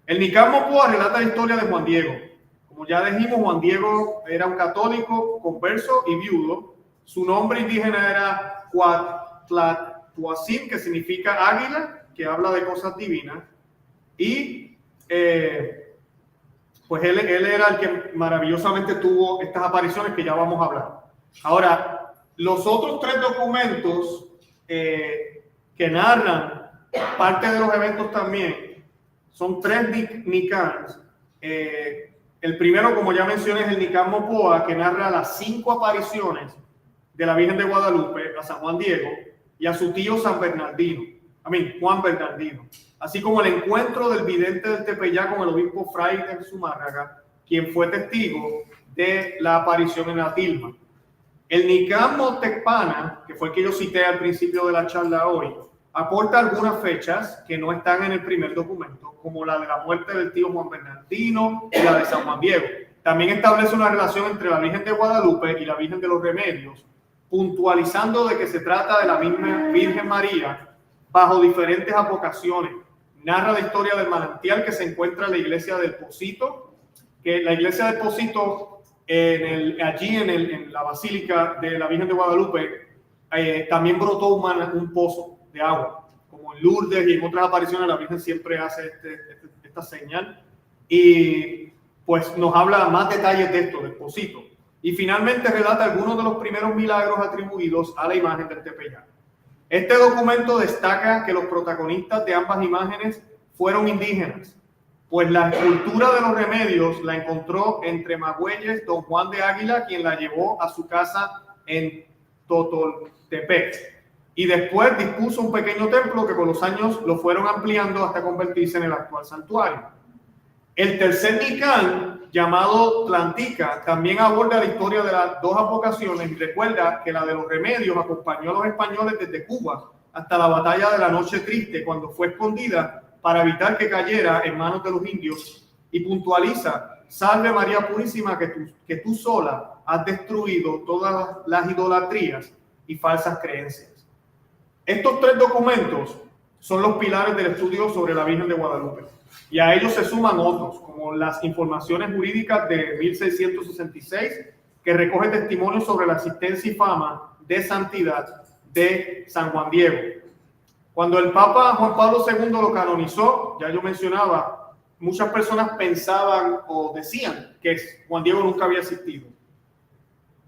[SPEAKER 2] El Nican Mopoa relata la historia de Juan Diego. Como ya dijimos, Juan Diego era un católico, converso y viudo. Su nombre indígena era Cuatlatuacín, que significa águila, que habla de cosas divinas. Y pues él era el que maravillosamente tuvo estas apariciones que ya vamos a hablar. Ahora, los otros 3 documentos que narran parte de los eventos también son 3 Nicans. El primero, como ya mencioné, es el Nican Mopoa, que narra las 5 apariciones de la Virgen de Guadalupe a San Juan Diego y a su tío Juan Bernardino, así como el encuentro del vidente del Tepeyac con el obispo Fray de Zumárraga, quien fue testigo de la aparición en la tilma. El Nican Motecpana, que fue el que yo cité al principio de la charla hoy, aporta algunas fechas que no están en el primer documento, como la de la muerte del tío Juan Bernardino y la de San Juan Diego. También establece una relación entre la Virgen de Guadalupe y la Virgen de los Remedios, puntualizando de que se trata de la misma Virgen María bajo diferentes advocaciones. Narra la historia del manantial que se encuentra en la iglesia del Pocito, que la iglesia del Pocito, allí en la Basílica de la Virgen de Guadalupe, también brotó un pozo de agua, como en Lourdes y en otras apariciones la Virgen siempre hace esta señal, y pues nos habla más detalles de esto, del Pocito, y finalmente relata algunos de los primeros milagros atribuidos a la imagen del Tepeyac. Este documento destaca que los protagonistas de ambas imágenes fueron indígenas, pues la escultura de los Remedios la encontró entre Magüeyes don Juan de Águila, quien la llevó a su casa en Totoltepec, y después dispuso un pequeño templo que con los años lo fueron ampliando hasta convertirse en el actual santuario. El tercer Nican, llamado Tlantica, también aborda la historia de las 2 advocaciones y recuerda que la de los Remedios acompañó a los españoles desde Cuba hasta la batalla de la Noche Triste, cuando fue escondida para evitar que cayera en manos de los indios, y puntualiza: salve María Purísima, que tú sola has destruido todas las idolatrías y falsas creencias. Estos 3 documentos son los pilares del estudio sobre la Virgen de Guadalupe, y a ellos se suman otros, como las informaciones jurídicas de 1666, que recoge testimonios sobre la existencia y fama de santidad de San Juan Diego. Cuando el Papa Juan Pablo II lo canonizó, ya yo mencionaba, muchas personas pensaban o decían que Juan Diego nunca había existido.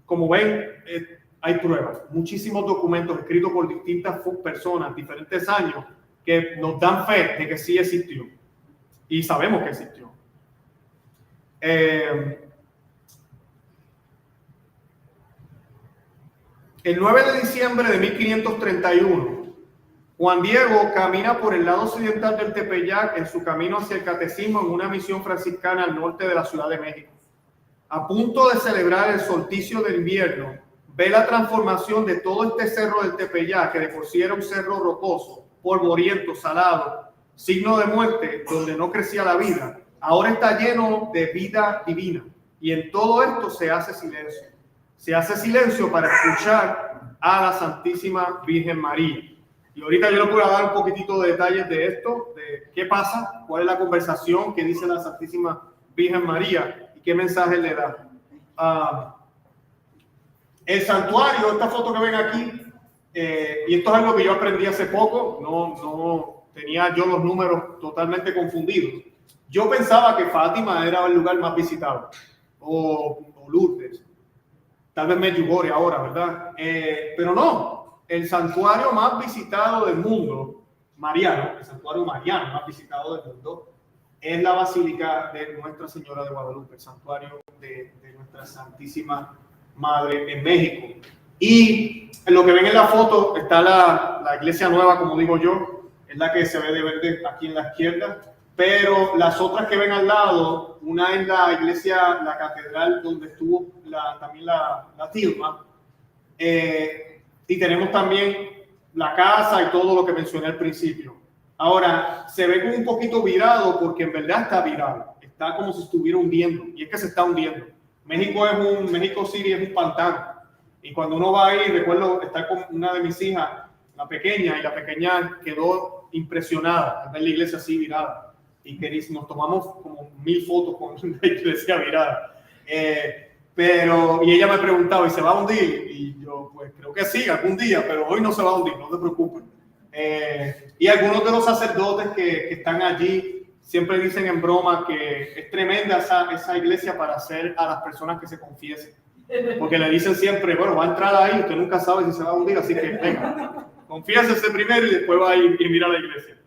[SPEAKER 2] Como ven, hay pruebas, muchísimos documentos escritos por distintas personas, diferentes años, que nos dan fe de que sí existió. Y sabemos que existió. El 9 de diciembre de 1531, Juan Diego camina por el lado occidental del Tepeyac en su camino hacia el catecismo en una misión franciscana al norte de la Ciudad de México. A punto de celebrar el solsticio de invierno, ve la transformación de todo este cerro del Tepeyac, que de por sí era un cerro rocoso, polvoriento, salado, signo de muerte, donde no crecía la vida. Ahora está lleno de vida divina, y en todo esto se hace silencio. Se hace silencio para escuchar a la Santísima Virgen María. Y ahorita yo les voy a dar un poquitito de detalles de esto, de qué pasa, cuál es la conversación que dice la Santísima Virgen María y qué mensaje le da. El santuario, esta foto que ven aquí, y esto es algo que yo aprendí hace poco, no tenía yo los números totalmente confundidos. Yo pensaba que Fátima era el lugar más visitado, o Lourdes, tal vez Medjugorje ahora, ¿verdad? Pero no, el santuario más visitado del mundo, mariano, el santuario mariano más visitado del mundo, es la Basílica de Nuestra Señora de Guadalupe, el santuario de Nuestra Santísima Madre en México. Y en lo que ven en la foto está la iglesia nueva, como digo yo, es la que se ve de verde aquí en la izquierda, pero las otras que ven al lado, una es la iglesia, la catedral donde estuvo también la tilma, y tenemos también la casa y todo lo que mencioné al principio. Ahora, se ve como un poquito virado porque en verdad está virado, está como si estuviera hundiendo, y es que se está hundiendo. México City es un pantano, y cuando uno va ahí, recuerdo estar con una de mis hijas, la pequeña, y la pequeña quedó impresionada al ver la iglesia así virada. Y que nos tomamos como 1000 fotos con la iglesia virada. Y ella me preguntaba, ¿y se va a hundir? Y yo, pues creo que sí, algún día, pero hoy no se va a hundir, no te preocupes. Y algunos de los sacerdotes que están allí siempre dicen en broma que es tremenda esa iglesia para hacer a las personas que se confiesen. Porque le dicen siempre, bueno, va a entrar ahí, usted nunca sabe si se va a hundir, así que venga, confiésese primero y después va a ir y mira la iglesia.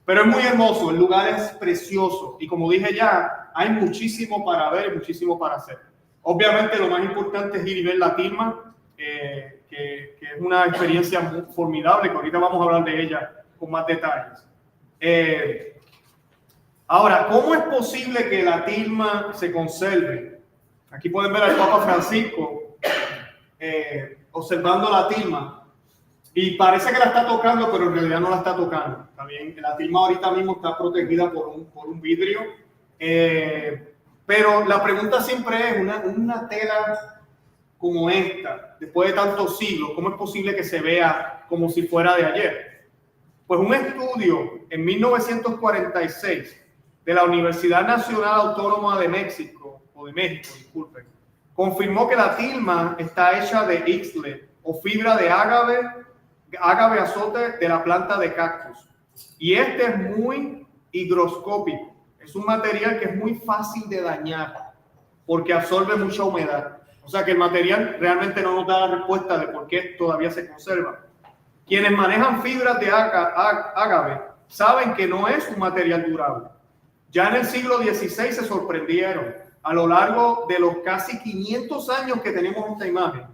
[SPEAKER 2] Pero es muy hermoso, el lugar es precioso y como dije ya, hay muchísimo para ver y muchísimo para hacer. Obviamente lo más importante es ir y ver la tilma, que es una experiencia muy formidable, que ahorita vamos a hablar de ella con más detalles. Ahora, ¿cómo es posible que la tilma se conserve? Aquí pueden ver al Papa Francisco observando la tilma. Y parece que la está tocando, pero en realidad no la está tocando. También la tilma ahorita mismo está protegida por un vidrio. Pero la pregunta siempre es, una tela como esta, después de tantos siglos, ¿cómo es posible que se vea como si fuera de ayer? Pues un estudio en 1946 de la Universidad Nacional Autónoma de México, disculpen, confirmó que la tilma está hecha de ixtle o fibra de ágave azote de la planta de cactus. Y este es muy higroscópico. Es un material que es muy fácil de dañar porque absorbe mucha humedad. O sea que el material realmente no nos da la respuesta de por qué todavía se conserva. Quienes manejan fibras de ágave saben que no es un material durable. Ya en el siglo XVI se sorprendieron a lo largo de los casi 500 años que tenemos esta imagen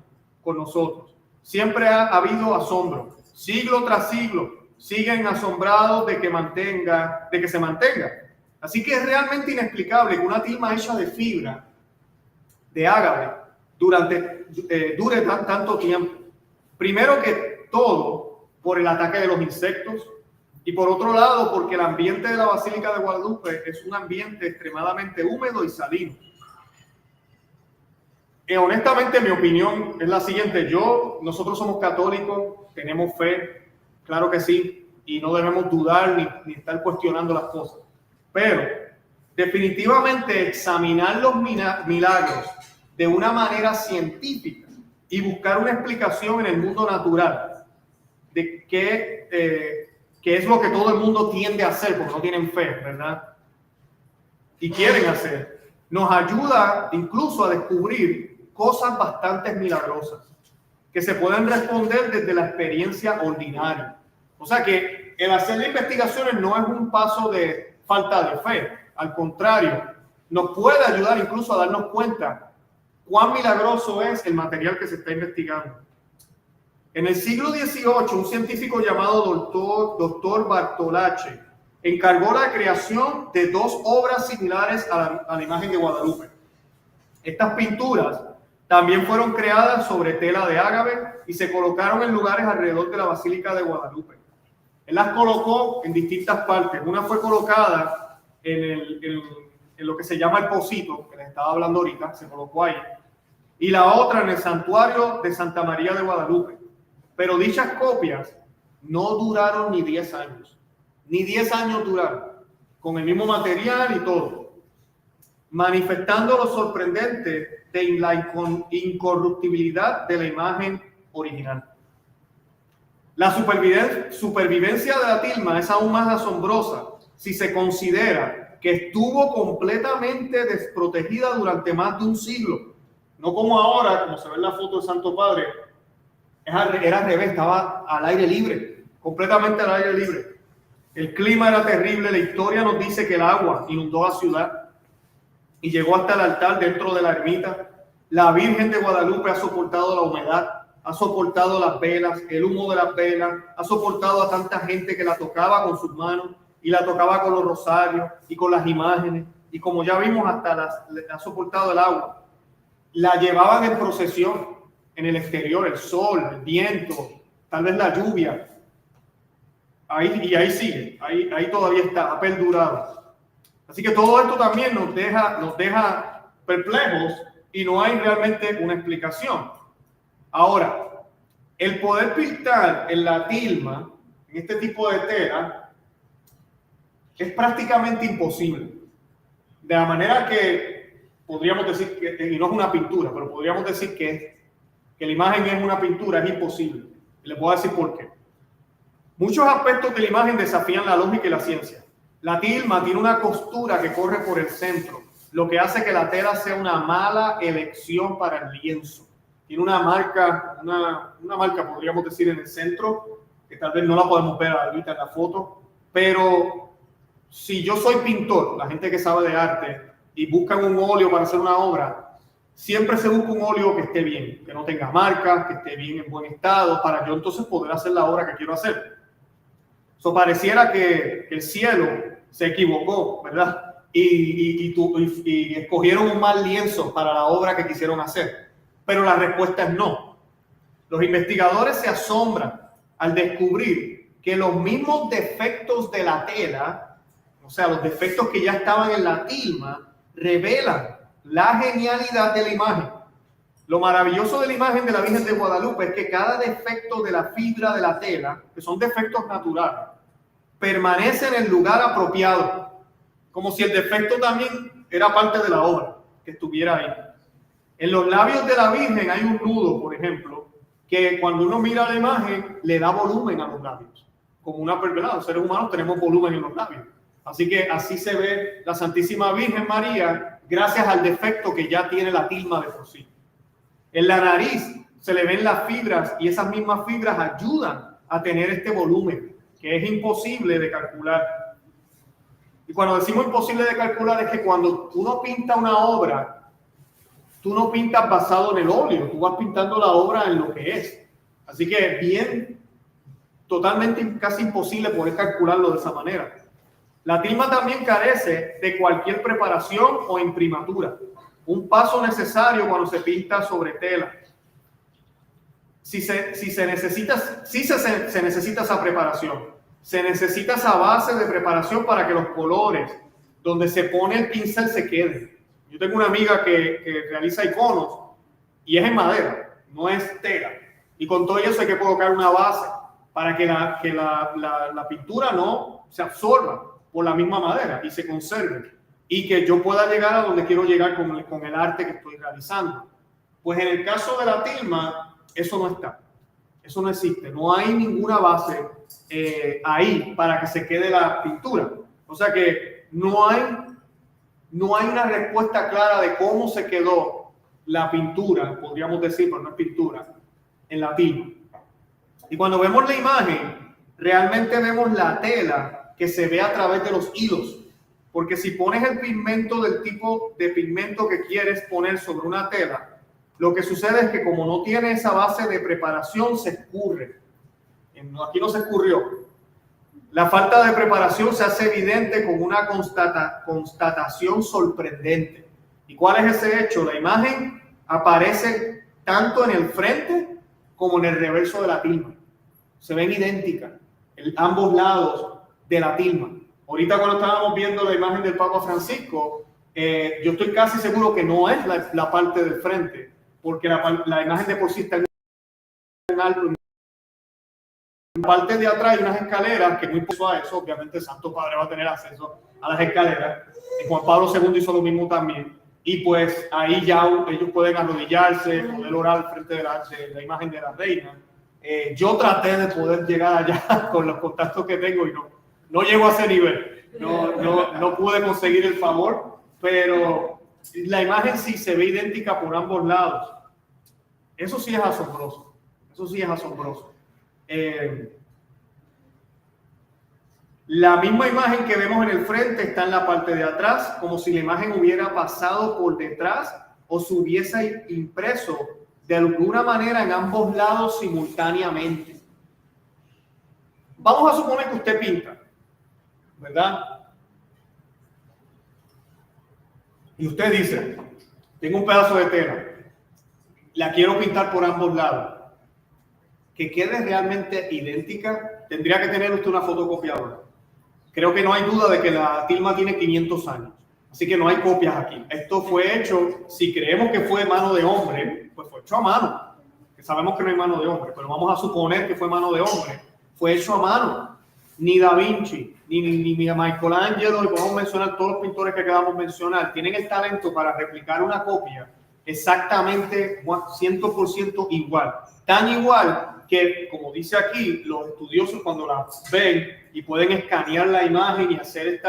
[SPEAKER 2] con nosotros. Siempre ha habido asombro, siglo tras siglo, siguen asombrados de que se mantenga. Así que es realmente inexplicable que una tilma hecha de fibra de ágave dure tanto tiempo. Primero que todo, por el ataque de los insectos, y por otro lado, porque el ambiente de la Basílica de Guadalupe es un ambiente extremadamente húmedo y salino. Honestamente, mi opinión es la siguiente. Nosotros somos católicos, tenemos fe, claro que sí, y no debemos dudar ni estar cuestionando las cosas. Pero, definitivamente, examinar los milagros de una manera científica y buscar una explicación en el mundo natural de qué es lo que todo el mundo tiende a hacer, porque no tienen fe, ¿verdad? Y quieren hacer, nos ayuda incluso a descubrir cosas bastante milagrosas que se pueden responder desde la experiencia ordinaria. O sea que el hacer las investigaciones no es un paso de falta de fe, al contrario, nos puede ayudar incluso a darnos cuenta cuán milagroso es el material que se está investigando. En el siglo XVIII, un científico llamado Dr. Bartolacci encargó la creación de 2 obras similares a la imagen de Guadalupe. Estas pinturas también fueron creadas sobre tela de ágave y se colocaron en lugares alrededor de la Basílica de Guadalupe. Él las colocó en distintas partes. Una fue colocada en lo que se llama el pocito, que les estaba hablando ahorita, se colocó ahí. Y la otra en el santuario de Santa María de Guadalupe. Pero dichas copias no duraron ni 10 años. Ni 10 años duraron, con el mismo material y todo, manifestando lo sorprendente de la incorruptibilidad de la imagen original. La supervivencia de la tilma es aún más asombrosa si se considera que estuvo completamente desprotegida durante más de un siglo. No como ahora, como se ve en la foto del Santo Padre, era al revés, estaba al aire libre, completamente al aire libre. El clima era terrible, la historia nos dice que el agua inundó la ciudad y llegó hasta el altar dentro de la ermita. La Virgen de Guadalupe ha soportado la humedad, ha soportado las velas, el humo de las velas, ha soportado a tanta gente que la tocaba con sus manos y la tocaba con los rosarios y con las imágenes. Y como ya vimos, hasta ha soportado el agua. La llevaban en procesión en el exterior, el sol, el viento, tal vez la lluvia. Ahí sigue, ahí todavía está, ha perdurado. Así que todo esto también nos deja perplejos y no hay realmente una explicación. Ahora, el poder pintar en la tilma, en este tipo de tela, es prácticamente imposible. De la manera que podríamos decir que, y no es una pintura, pero podríamos decir que la imagen es una pintura, es imposible. Y les voy a decir por qué. Muchos aspectos de la imagen desafían la lógica y la ciencia. La tilma tiene una costura que corre por el centro, lo que hace que la tela sea una mala elección para el lienzo. Tiene una marca, podríamos decir, en el centro, que tal vez no la podemos ver ahorita en la foto, pero si yo soy pintor, la gente que sabe de arte, y buscan un óleo para hacer una obra, siempre se busca un óleo que esté bien, que no tenga marcas, que esté bien en buen estado, para yo entonces poder hacer la obra que quiero hacer. Eso pareciera que el cielo se equivocó, ¿verdad? Y escogieron un mal lienzo para la obra que quisieron hacer. Pero la respuesta es no. Los investigadores se asombran al descubrir que los mismos defectos de la tela, o sea, los defectos que ya estaban en la tilma, revelan la genialidad de la imagen. Lo maravilloso de la imagen de la Virgen de Guadalupe es que cada defecto de la fibra de la tela, que son defectos naturales, permanece en el lugar apropiado, como si el defecto también era parte de la obra, que estuviera ahí. En los labios de la Virgen hay un nudo, por ejemplo, que cuando uno mira la imagen le da volumen a los labios. Como una perversidad, los seres humanos tenemos volumen en los labios. Así que así se ve la Santísima Virgen María gracias al defecto que ya tiene la tilma de por sí. En la nariz se le ven las fibras y esas mismas fibras ayudan a tener este volumen que es imposible de calcular. Y cuando decimos imposible de calcular es que cuando uno pinta una obra, tú no pintas basado en el óleo, tú vas pintando la obra en lo que es. Así que bien, totalmente casi imposible poder calcularlo de esa manera. La tilma también carece de cualquier preparación o imprimatura, un paso necesario cuando se pinta sobre tela. Se necesita esa preparación, se necesita esa base de preparación para que los colores donde se pone el pincel se queden. Yo tengo una amiga que realiza iconos y es en madera, no es tela. Y con todo eso hay que colocar una base para que la pintura no se absorba por la misma madera y se conserve. Y que yo pueda llegar a donde quiero llegar con el arte que estoy realizando. Pues en el caso de la tilma, eso no está. Eso no existe. No hay ninguna base ahí para que se quede la pintura. O sea que no hay una respuesta clara de cómo se quedó la pintura, podríamos decir, pero no es pintura, en la tilma. Y cuando vemos la imagen, realmente vemos la tela que se ve a través de los hilos. Porque si pones el pigmento del tipo de pigmento que quieres poner sobre una tela, lo que sucede es que como no tiene esa base de preparación, se escurre. Aquí no se escurrió. La falta de preparación se hace evidente con una constatación sorprendente. ¿Y cuál es ese hecho? La imagen aparece tanto en el frente como en el reverso de la tilma. Se ven idénticas en ambos lados de la tilma. Ahorita cuando estábamos viendo la imagen del Papa Francisco, yo estoy casi seguro que no es la parte del frente, porque la imagen de por sí está en alto. En la parte de atrás hay unas escaleras que muy poco a eso, obviamente el Santo Padre va a tener acceso a las escaleras. Y Juan Pablo II hizo lo mismo también. Y pues ahí ya ellos pueden arrodillarse, poder orar frente de la imagen de la reina. Yo traté de poder llegar allá con los contactos que tengo y no llego a ese nivel, no pude conseguir el favor, pero la imagen sí se ve idéntica por ambos lados. Eso sí es asombroso, La misma imagen que vemos en el frente está en la parte de atrás, como si la imagen hubiera pasado por detrás o se hubiese impreso de alguna manera en ambos lados simultáneamente. Vamos a suponer que usted pinta, ¿verdad? Y usted dice, tengo un pedazo de tela, la quiero pintar por ambos lados. Que quede realmente idéntica, tendría que tener usted una fotocopiadora. Creo que no hay duda de que la tilma tiene 500 años, así que no hay copias aquí. Esto fue hecho, si creemos que fue mano de hombre, pues fue hecho a mano. Que sabemos que no hay mano de hombre, pero vamos a suponer que fue mano de hombre. Fue hecho a mano. Ni Da Vinci, ni Michelangelo, y podemos mencionar todos los pintores que acabamos de mencionar, tienen el talento para replicar una copia exactamente 100% igual. Tan igual que, como dice aquí, los estudiosos cuando la ven y pueden escanear la imagen y hacer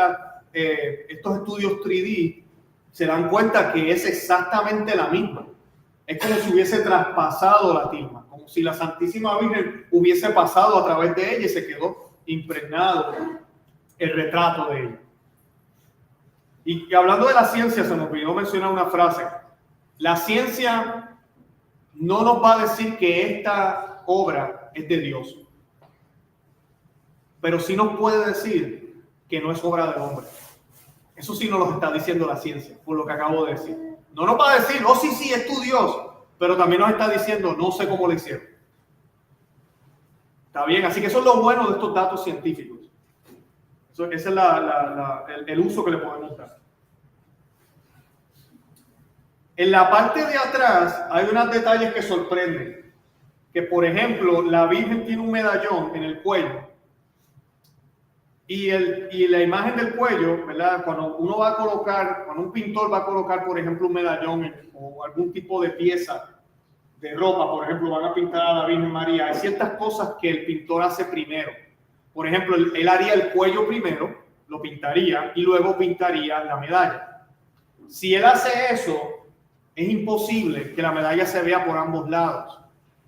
[SPEAKER 2] estos estudios 3D, se dan cuenta que es exactamente la misma. Es como si hubiese traspasado la tilma, como si la Santísima Virgen hubiese pasado a través de ella y se quedó impregnado el retrato de ella. Y hablando de la ciencia, se me olvidó mencionar una frase. La ciencia no nos va a decir que esta obra es de Dios, pero sí nos puede decir que no es obra del hombre. Eso sí nos lo está diciendo la ciencia, por lo que acabo de decir. No nos va a decir, oh sí, es tu Dios, pero también nos está diciendo, no sé cómo lo hicieron. ¿Está bien? Así que eso es lo bueno de estos datos científicos. Ese es el uso que le podemos dar. En la parte de atrás hay unos detalles que sorprenden. Que, por ejemplo, la Virgen tiene un medallón en el cuello. Y la imagen del cuello, ¿verdad? Cuando un pintor va a colocar, por ejemplo, un medallón o algún tipo de pieza de ropa, por ejemplo, van a pintar a la Virgen María, hay ciertas cosas que el pintor hace primero. Por ejemplo, él haría el cuello primero, lo pintaría y luego pintaría la medalla. Si él hace eso, es imposible que la medalla se vea por ambos lados.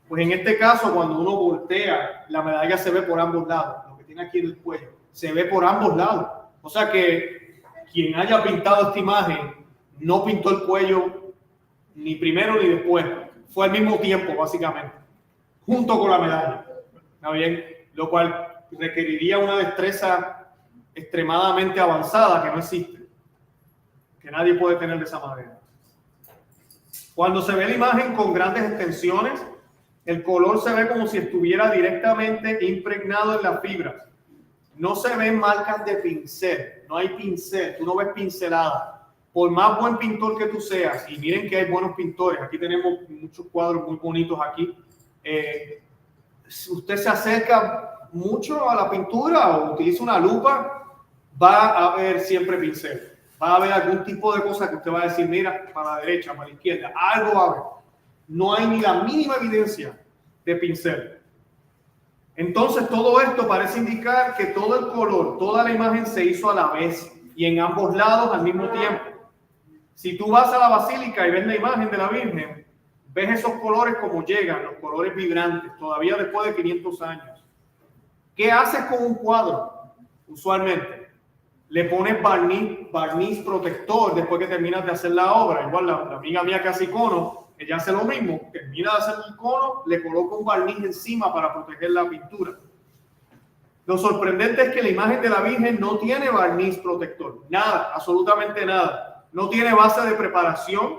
[SPEAKER 2] Pues en este caso, cuando uno voltea, la medalla se ve por ambos lados. Lo que tiene aquí en el cuello se ve por ambos lados. O sea que quien haya pintado esta imagen no pintó el cuello ni primero ni después. Fue al mismo tiempo, básicamente, junto con la medalla. ¿Está bien? Lo cual requeriría una destreza extremadamente avanzada que no existe, que nadie puede tener de esa manera. Cuando se ve la imagen con grandes extensiones, el color se ve como si estuviera directamente impregnado en las fibras. No se ven marcas de pincel, no hay pincel, tú no ves pincelada. Por más buen pintor que tú seas, y miren que hay buenos pintores, aquí tenemos muchos cuadros muy bonitos aquí, si usted se acerca mucho a la pintura o utiliza una lupa, va a haber siempre pincel. Va a haber algún tipo de cosa que usted va a decir, mira, para la derecha, para la izquierda, algo va a haber. No hay ni la mínima evidencia de pincel. Entonces todo esto parece indicar que todo el color, toda la imagen se hizo a la vez y en ambos lados al mismo tiempo. Si tú vas a la basílica y ves la imagen de la Virgen, ves esos colores como llegan, los colores vibrantes, todavía después de 500 años. ¿Qué haces con un cuadro? Usualmente le pones barniz protector después que terminas de hacer la obra. Igual la amiga mía que hace icono, ella hace lo mismo, termina de hacer el icono, le coloca un barniz encima para proteger la pintura. Lo sorprendente es que la imagen de la Virgen no tiene barniz protector, nada, absolutamente nada. No tiene base de preparación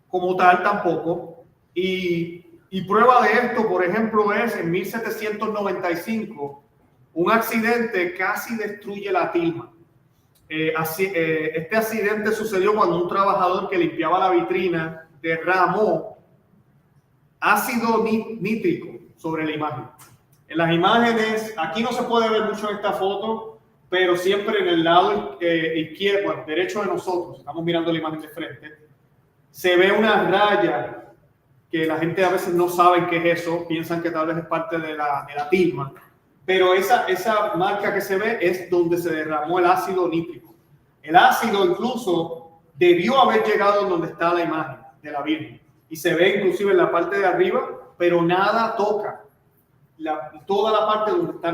[SPEAKER 2] como tal tampoco. Y prueba de esto, por ejemplo, es en 1795, un accidente casi destruye la tilma. Este accidente sucedió cuando un trabajador que limpiaba la vitrina derramó ácido nítrico sobre la imagen. En las imágenes, aquí no se puede ver mucho en esta foto, pero siempre en el lado izquierdo, bueno, derecho de nosotros, estamos mirando la imagen de frente, se ve una raya que la gente a veces no sabe qué es eso, piensan que tal vez es parte de la tilma, pero esa marca que se ve es donde se derramó el ácido nítrico. El ácido incluso debió haber llegado donde está la imagen de la Virgen, y se ve inclusive en la parte de arriba, pero nada toca toda la parte donde está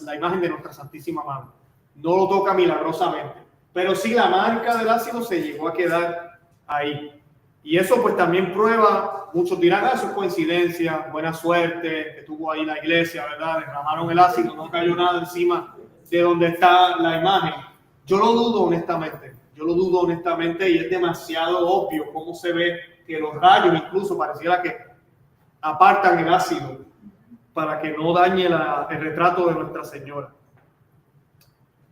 [SPEAKER 2] la imagen de nuestra Santísima Madre. No lo toca milagrosamente, pero sí la marca del ácido se llegó a quedar ahí. Y eso pues también prueba, muchos dirán, eso es coincidencia, buena suerte, estuvo ahí la iglesia, ¿verdad? Derramaron el ácido, no cayó nada encima de donde está la imagen. Yo lo dudo honestamente y es demasiado obvio cómo se ve que los rayos incluso pareciera que apartan el ácido para que no dañe el retrato de Nuestra Señora.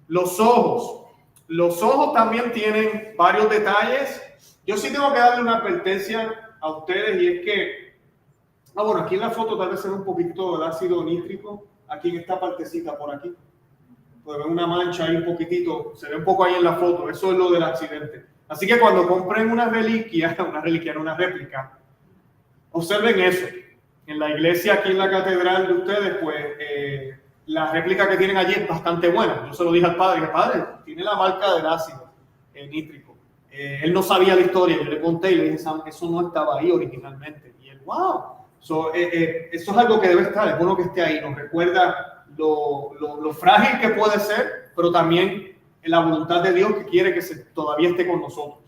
[SPEAKER 2] Los ojos también tienen varios detalles. Yo sí tengo que darle una advertencia a ustedes y es que, bueno, aquí en la foto tal vez se ve un poquito del ácido nítrico, aquí en esta partecita por aquí. Puede ver una mancha ahí un poquitito, se ve un poco ahí en la foto, eso es lo del accidente. Así que cuando compren una réplica, observen eso. En la iglesia, aquí en la catedral de ustedes, pues la réplica que tienen allí es bastante buena. Yo se lo dije al padre, tiene la marca del ácido nítrico. Él no sabía la historia, yo le conté y le dije, Sam, eso no estaba ahí originalmente. Y él, wow. Eso es algo que debe estar, es bueno que esté ahí, nos recuerda lo frágil que puede ser, pero también la voluntad de Dios que quiere que todavía esté con nosotros.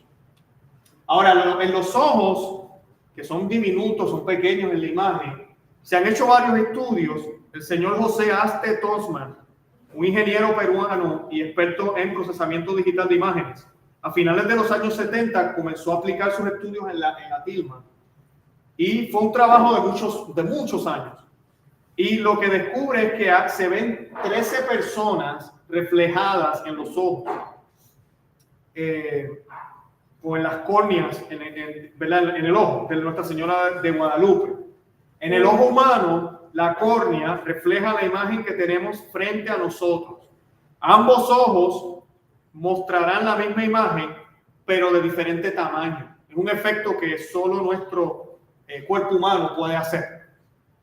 [SPEAKER 2] Ahora, en los ojos, que son diminutos, son pequeños en la imagen, se han hecho varios estudios. El señor José Aste Tosman, un ingeniero peruano y experto en procesamiento digital de imágenes, a finales de los años 70 comenzó a aplicar sus estudios en la tilma. Y fue un trabajo de muchos años. Y lo que descubre es que se ven 13 personas reflejadas en los ojos, o en las córneas, en el ojo de Nuestra Señora de Guadalupe. En el ojo humano, la córnea refleja la imagen que tenemos frente a nosotros. Ambos ojos mostrarán la misma imagen, pero de diferente tamaño. Es un efecto que solo nuestro cuerpo humano puede hacer.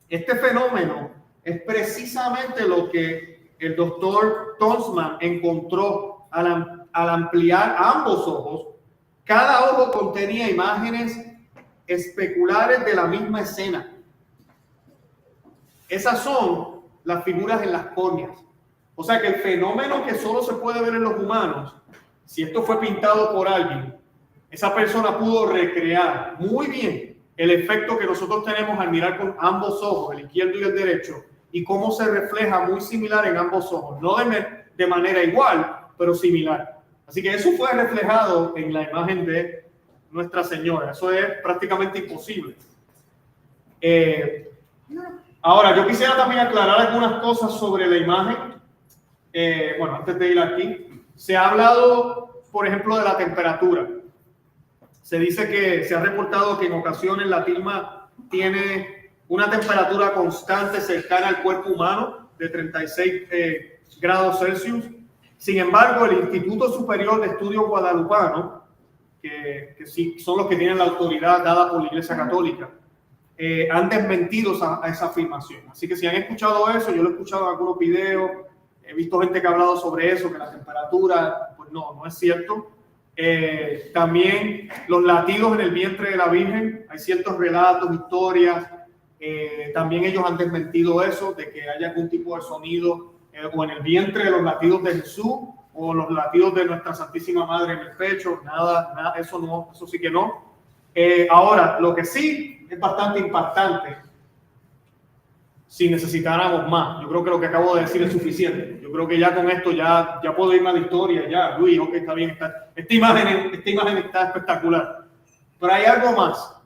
[SPEAKER 2] Este fenómeno es precisamente lo que el doctor Tosman encontró al ampliar ambos ojos. Cada ojo contenía imágenes especulares de la misma escena. Esas son las figuras en las córneas. O sea que el fenómeno que solo se puede ver en los humanos, si esto fue pintado por alguien, esa persona pudo recrear muy bien el efecto que nosotros tenemos al mirar con ambos ojos, el izquierdo y el derecho, y cómo se refleja muy similar en ambos ojos. No de manera igual, pero similar. Así que eso fue reflejado en la imagen de Nuestra Señora. Eso es prácticamente imposible. Ahora, yo quisiera también aclarar algunas cosas sobre la imagen. Bueno, antes de ir aquí, se ha hablado, por ejemplo, de la temperatura. Se dice que se ha reportado que en ocasiones la tilma tiene una temperatura constante cercana al cuerpo humano de 36 grados Celsius. Sin embargo, el Instituto Superior de Estudios Guadalupano, que sí son los que tienen la autoridad dada por la Iglesia Católica, han desmentido a esa afirmación. Así que si han escuchado eso, yo lo he escuchado en algunos videos, he visto gente que ha hablado sobre eso, que la temperatura, pues no es cierto. También los latidos en el vientre de la Virgen, hay ciertos relatos, historias, también ellos han desmentido eso, de que haya algún tipo de sonido o en el vientre de los latidos de Jesús o los latidos de Nuestra Santísima Madre en el pecho, nada, eso sí que no. Ahora, lo que sí es bastante impactante, si necesitáramos más, yo creo que lo que acabo de decir es suficiente. Yo creo que ya con esto ya puedo irme a la historia, ya, Luis, ok, está bien, esta imagen está espectacular. Pero hay algo más,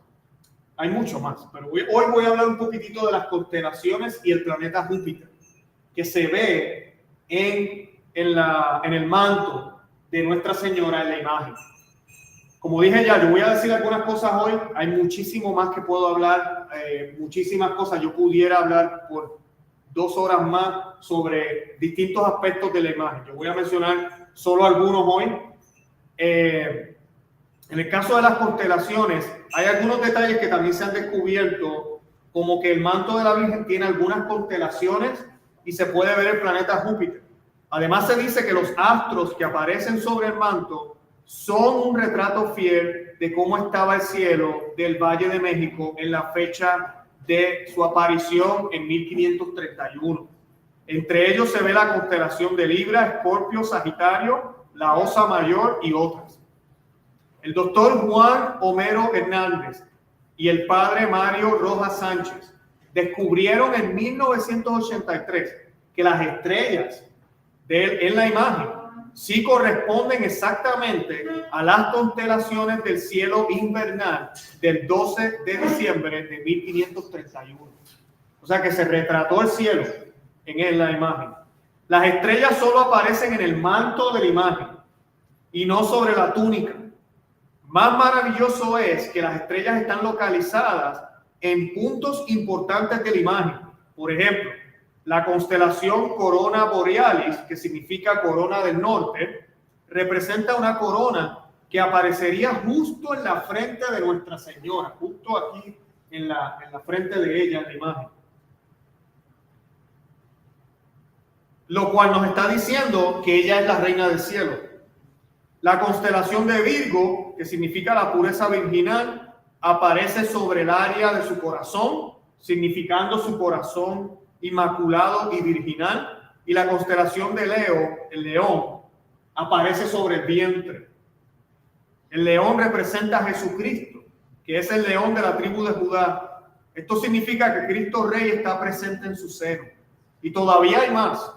[SPEAKER 2] hay mucho más, pero hoy voy a hablar un poquitito de las constelaciones y el planeta Júpiter, que se ve en el manto de Nuestra Señora en la imagen. Como dije ya, yo voy a decir algunas cosas hoy, hay muchísimo más que puedo hablar, muchísimas cosas, yo pudiera hablar por 2 horas más sobre distintos aspectos de la imagen. Yo voy a mencionar solo algunos hoy. En el caso de las constelaciones, hay algunos detalles que también se han descubierto, como que el manto de la Virgen tiene algunas constelaciones y se puede ver el planeta Júpiter. Además se dice que los astros que aparecen sobre el manto son un retrato fiel de cómo estaba el cielo del Valle de México en la fecha de su aparición en 1531. Entre ellos se ve la constelación de Libra, Escorpio, Sagitario, la Osa Mayor y otras. el doctor Juan Homero Hernández y el padre Mario Rojas Sánchez descubrieron en 1983 que las estrellas en la imagen sí corresponden exactamente a las constelaciones del cielo invernal del 12 de diciembre de 1531. O sea que se retrató el cielo en la imagen. Las estrellas solo aparecen en el manto de la imagen y no sobre la túnica. Más maravilloso es que las estrellas están localizadas en puntos importantes de la imagen. Por ejemplo, la constelación Corona Borealis, que significa corona del norte, representa una corona que aparecería justo en la frente de Nuestra Señora, justo aquí en la frente de ella en la imagen. Lo cual nos está diciendo que ella es la reina del cielo. La constelación de Virgo, que significa la pureza virginal, aparece sobre el área de su corazón, significando su corazón inmaculado y virginal. Y la constelación de Leo, el león, aparece sobre el vientre. El león representa a Jesucristo, que es el león de la tribu de Judá. Esto significa que Cristo Rey está presente en su seno. Y todavía hay más.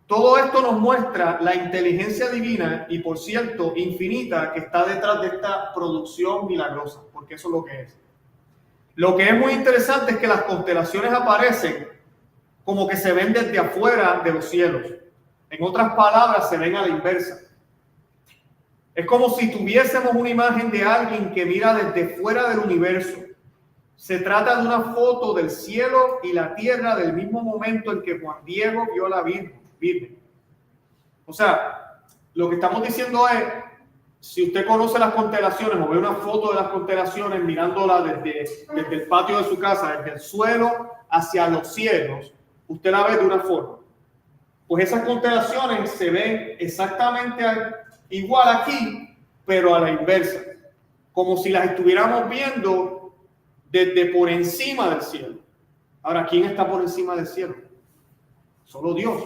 [SPEAKER 2] Todo esto nos muestra la inteligencia divina y, por cierto, infinita que está detrás de esta producción milagrosa, porque eso es lo que es. Lo que es muy interesante es que las constelaciones aparecen como que se ven desde afuera de los cielos. En otras palabras, se ven a la inversa. Es como si tuviésemos una imagen de alguien que mira desde fuera del universo. Se trata de una foto del cielo y la tierra del mismo momento en que Juan Diego vio a la Virgen. O sea, lo que estamos diciendo es, si usted conoce las constelaciones o ve una foto de las constelaciones mirándola desde el patio de su casa, desde el suelo hacia los cielos, usted la ve de una forma. Pues esas constelaciones se ven exactamente igual aquí, pero a la inversa, como si las estuviéramos viendo desde por encima del cielo. Ahora, ¿quién está por encima del cielo? Solo Dios.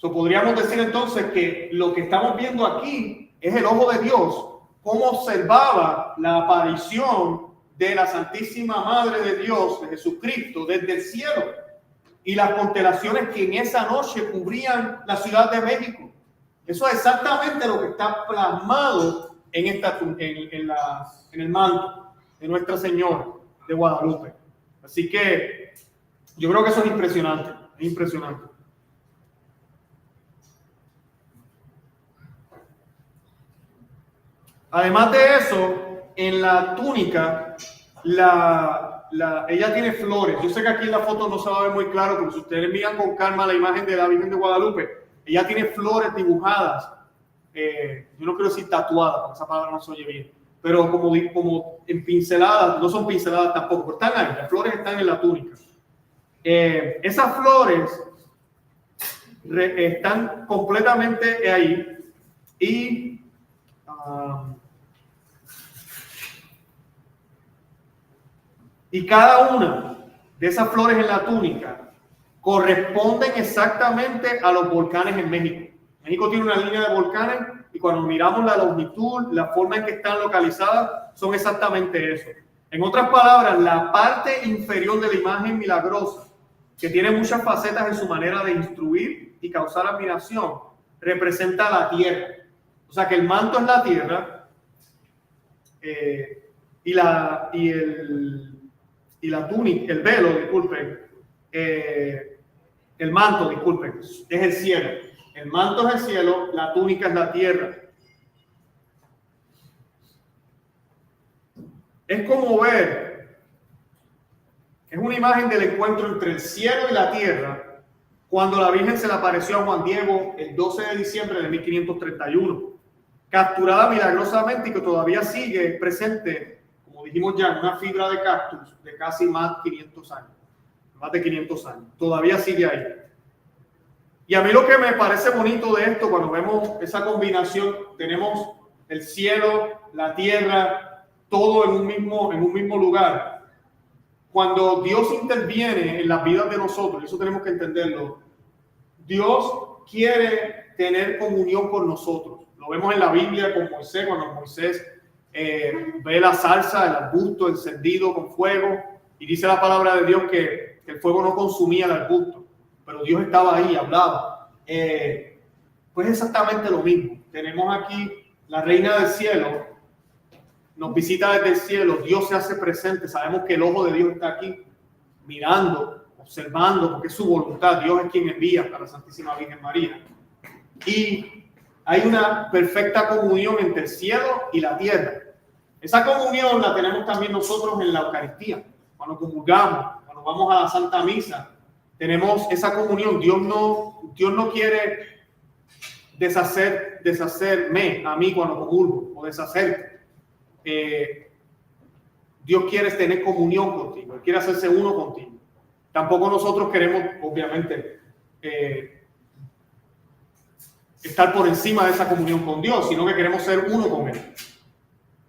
[SPEAKER 2] Podríamos decir entonces que lo que estamos viendo aquí es el ojo de Dios, cómo observaba la aparición de la Santísima Madre de Dios, de Jesucristo, desde el cielo, y las constelaciones que en esa noche cubrían la Ciudad de México. Eso es exactamente lo que está plasmado en el manto de Nuestra Señora de Guadalupe. Así que yo creo que eso es impresionante, es impresionante. Además de eso, en la túnica, ella tiene flores. Yo sé que aquí en la foto no se va a ver muy claro, pero si ustedes miran con calma la imagen de la Virgen de Guadalupe, ella tiene flores dibujadas. Yo no quiero decir tatuadas, porque esa palabra no se oye bien, pero como en pinceladas, no son pinceladas tampoco, pero están ahí, las flores están en la túnica. Esas flores están completamente ahí y cada una de esas flores en la túnica corresponden exactamente a los volcanes en México. México tiene una línea de volcanes y cuando miramos la longitud, la forma en que están localizadas, son exactamente eso. En otras palabras, la parte inferior de la imagen milagrosa, que tiene muchas facetas en su manera de instruir y causar admiración, representa la tierra. O sea que el manto es la tierra y la túnica, el velo, disculpen, el manto, disculpen, es el cielo. El manto es el cielo, la túnica es la tierra. Es como ver, es una imagen del encuentro entre el cielo y la tierra cuando la Virgen se le apareció a Juan Diego el 12 de diciembre de 1531, capturada milagrosamente y que todavía sigue presente, como dijimos ya, en una fibra de cactus de casi más de 500 años. Más de 500 años. Todavía sigue ahí. Y a mí lo que me parece bonito de esto, cuando vemos esa combinación, tenemos el cielo, la tierra, todo en un mismo lugar. Cuando Dios interviene en las vidas de nosotros, eso tenemos que entenderlo, Dios quiere tener comunión con nosotros. Lo vemos en la Biblia con Moisés, cuando Moisés ve la zarza, el arbusto encendido con fuego, y dice la palabra de Dios que el fuego no consumía el arbusto, pero Dios estaba ahí, hablaba. Pues exactamente lo mismo. Tenemos aquí la reina del cielo, nos visita desde el cielo, Dios se hace presente, sabemos que el ojo de Dios está aquí, mirando, observando, porque es su voluntad, Dios es quien envía a la Santísima Virgen María. Y hay una perfecta comunión entre el cielo y la tierra. Esa comunión la tenemos también nosotros en la Eucaristía, cuando comulgamos, cuando vamos a la Santa Misa, tenemos esa comunión. Dios no quiere deshacerme a mí cuando comulgo, o deshacerte. Dios quiere tener comunión contigo, Él quiere hacerse uno contigo. Tampoco nosotros queremos, obviamente, estar por encima de esa comunión con Dios, sino que queremos ser uno con Él.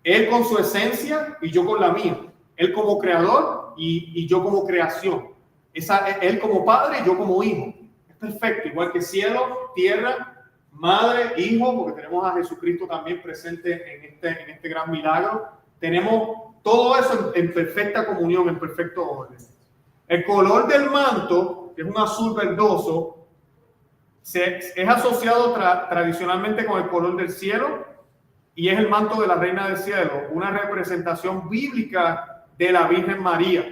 [SPEAKER 2] Él con su esencia y yo con la mía. Él como creador y yo como creación. Él como padre y yo como hijo. Es perfecto, igual que cielo, tierra, madre, hijo, porque tenemos a Jesucristo también presente en este gran milagro. Tenemos todo eso en perfecta comunión, en perfecto orden. El color del manto, que es un azul verdoso, es asociado tradicionalmente con el color del cielo y es el manto de la Reina del Cielo, una representación bíblica de la Virgen María.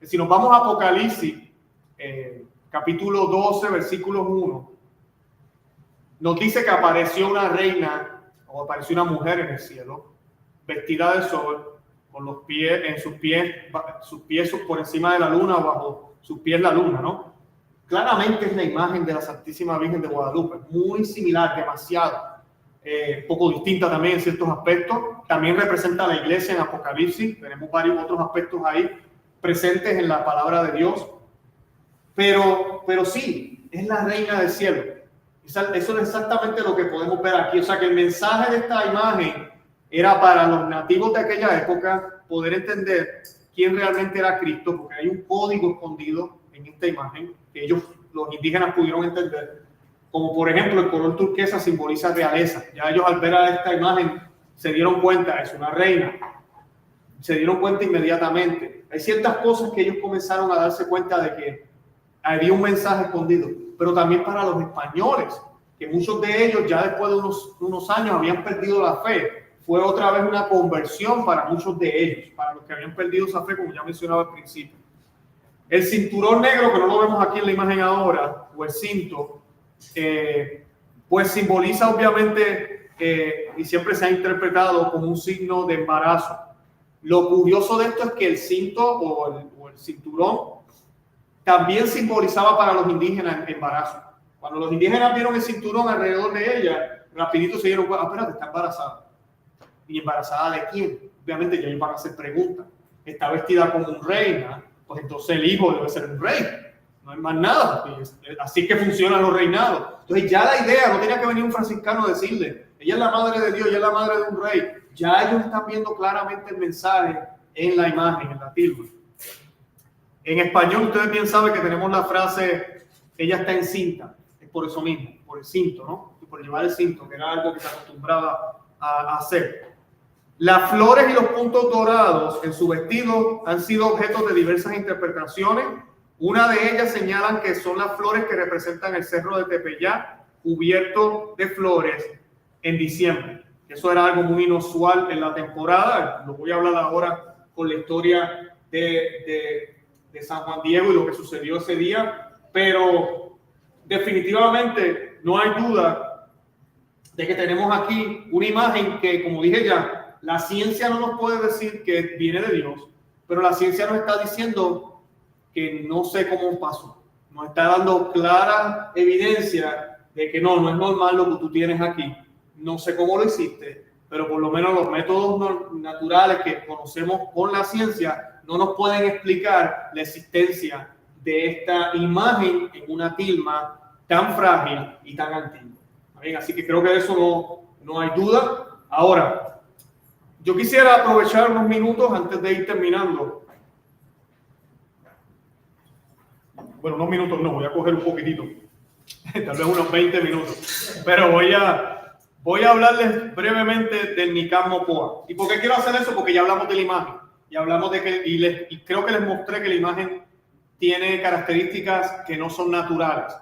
[SPEAKER 2] Si nos vamos a Apocalipsis, capítulo 12, versículos 1, nos dice que apareció una reina o apareció una mujer en el cielo, vestida de sol, con los pies, en sus pies por encima de la luna o bajo sus pies la luna, ¿no? Claramente es la imagen de la Santísima Virgen de Guadalupe, muy similar, demasiado, poco distinta también en ciertos aspectos. También representa a la iglesia en Apocalipsis, tenemos varios otros aspectos ahí presentes en la palabra de Dios, pero sí, es la reina del cielo. Eso es exactamente lo que podemos ver aquí, o sea que el mensaje de esta imagen era para los nativos de aquella época poder entender quién realmente era Cristo, porque hay un código escondido en esta imagen que los indígenas pudieron entender, como por ejemplo el color turquesa simboliza realeza. Ya ellos al ver a esta imagen se dieron cuenta, es una reina, se dieron cuenta inmediatamente. Hay ciertas cosas que ellos comenzaron a darse cuenta de que había un mensaje escondido, pero también para los españoles, que muchos de ellos ya después de unos años habían perdido la fe. Fue otra vez una conversión para muchos de ellos, para los que habían perdido esa fe, como ya mencionaba al principio. El cinturón negro, que no lo vemos aquí en la imagen ahora, o el cinto, pues simboliza obviamente, y siempre se ha interpretado como un signo de embarazo. Lo curioso de esto es que el cinto o el cinturón también simbolizaba para los indígenas el embarazo. Cuando los indígenas vieron el cinturón alrededor de ella, rapidito se dieron cuenta, espérate, está embarazada. ¿Y embarazada de quién? Obviamente ya ellos van a hacer preguntas. Está vestida como un reina, pues entonces el hijo debe ser un rey. No hay más nada. Así que funcionan los reinados. Entonces ya la idea, no tenía que venir un franciscano a decirle, ella es la madre de Dios, ella es la madre de un rey. Ya ellos están viendo claramente el mensaje en la imagen, en la tilma. En español ustedes bien saben que tenemos la frase, ella está encinta. Es por eso mismo, por el cinto, ¿no? Y por llevar el cinto, que era algo que se acostumbraba a hacer. Las flores y los puntos dorados en su vestido han sido objetos de diversas interpretaciones. Una de ellas señalan que son las flores que representan el cerro de Tepeyá, cubierto de flores en diciembre. Eso era algo muy inusual en la temporada. Lo voy a hablar ahora con la historia de San Juan Diego y lo que sucedió ese día, pero definitivamente no hay duda de que tenemos aquí una imagen que, como dije ya, la ciencia no nos puede decir que viene de Dios, pero la ciencia nos está diciendo que no sé cómo pasó. Nos está dando clara evidencia de que no es normal lo que tú tienes aquí. No sé cómo lo hiciste, pero por lo menos los métodos naturales que conocemos con la ciencia no nos pueden explicar la existencia de esta imagen en una tilma tan frágil y tan antigua. ¿Bien? Así que creo que de eso no hay duda. Ahora, yo quisiera aprovechar unos minutos antes de ir terminando. Bueno, unos minutos no, voy a coger un poquitito. Tal vez unos 20 minutos. Pero voy a Voy a hablarles brevemente del Nicán Mopoa. ¿Y por qué quiero hacer eso? Porque ya hablamos de la imagen. Y hablamos de que, y creo que les mostré que la imagen tiene características que no son naturales.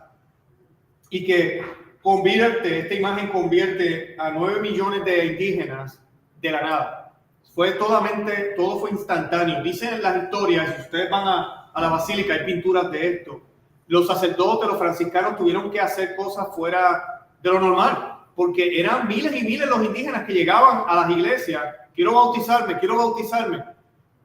[SPEAKER 2] Y que esta imagen convierte a 9 millones de indígenas de la nada. Todo fue instantáneo. Dicen en las historias, si ustedes van a la basílica, hay pinturas de esto. Los sacerdotes, los franciscanos tuvieron que hacer cosas fuera de lo normal, porque eran miles y miles los indígenas que llegaban a las iglesias. Quiero bautizarme.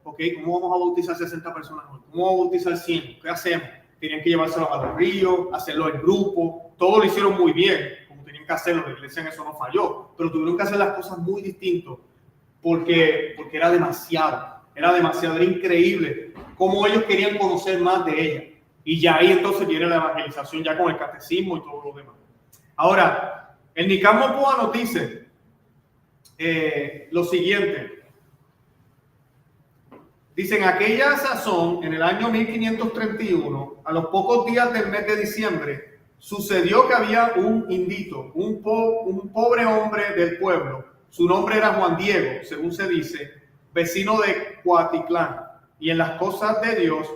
[SPEAKER 2] Ok, ¿cómo vamos a bautizar 60 personas hoy? ¿Cómo vamos a bautizar 100? ¿Qué hacemos? Tenían que llevárselos a los ríos, hacerlo en grupo. Todo lo hicieron muy bien, como tenían que hacerlo. La iglesia en eso no falló, pero tuvieron que hacer las cosas muy distintas porque era demasiado, era increíble cómo ellos querían conocer más de ella. Y ya ahí entonces viene la evangelización ya con el catecismo y todo lo demás. Ahora, el Nicán Mopoa nos dice lo siguiente. Dicen, aquella sazón, en el año 1531, a los pocos días del mes de diciembre, sucedió que había un indito, un pobre hombre del pueblo. Su nombre era Juan Diego, según se dice, vecino de Cuatitlán, y en las cosas de Dios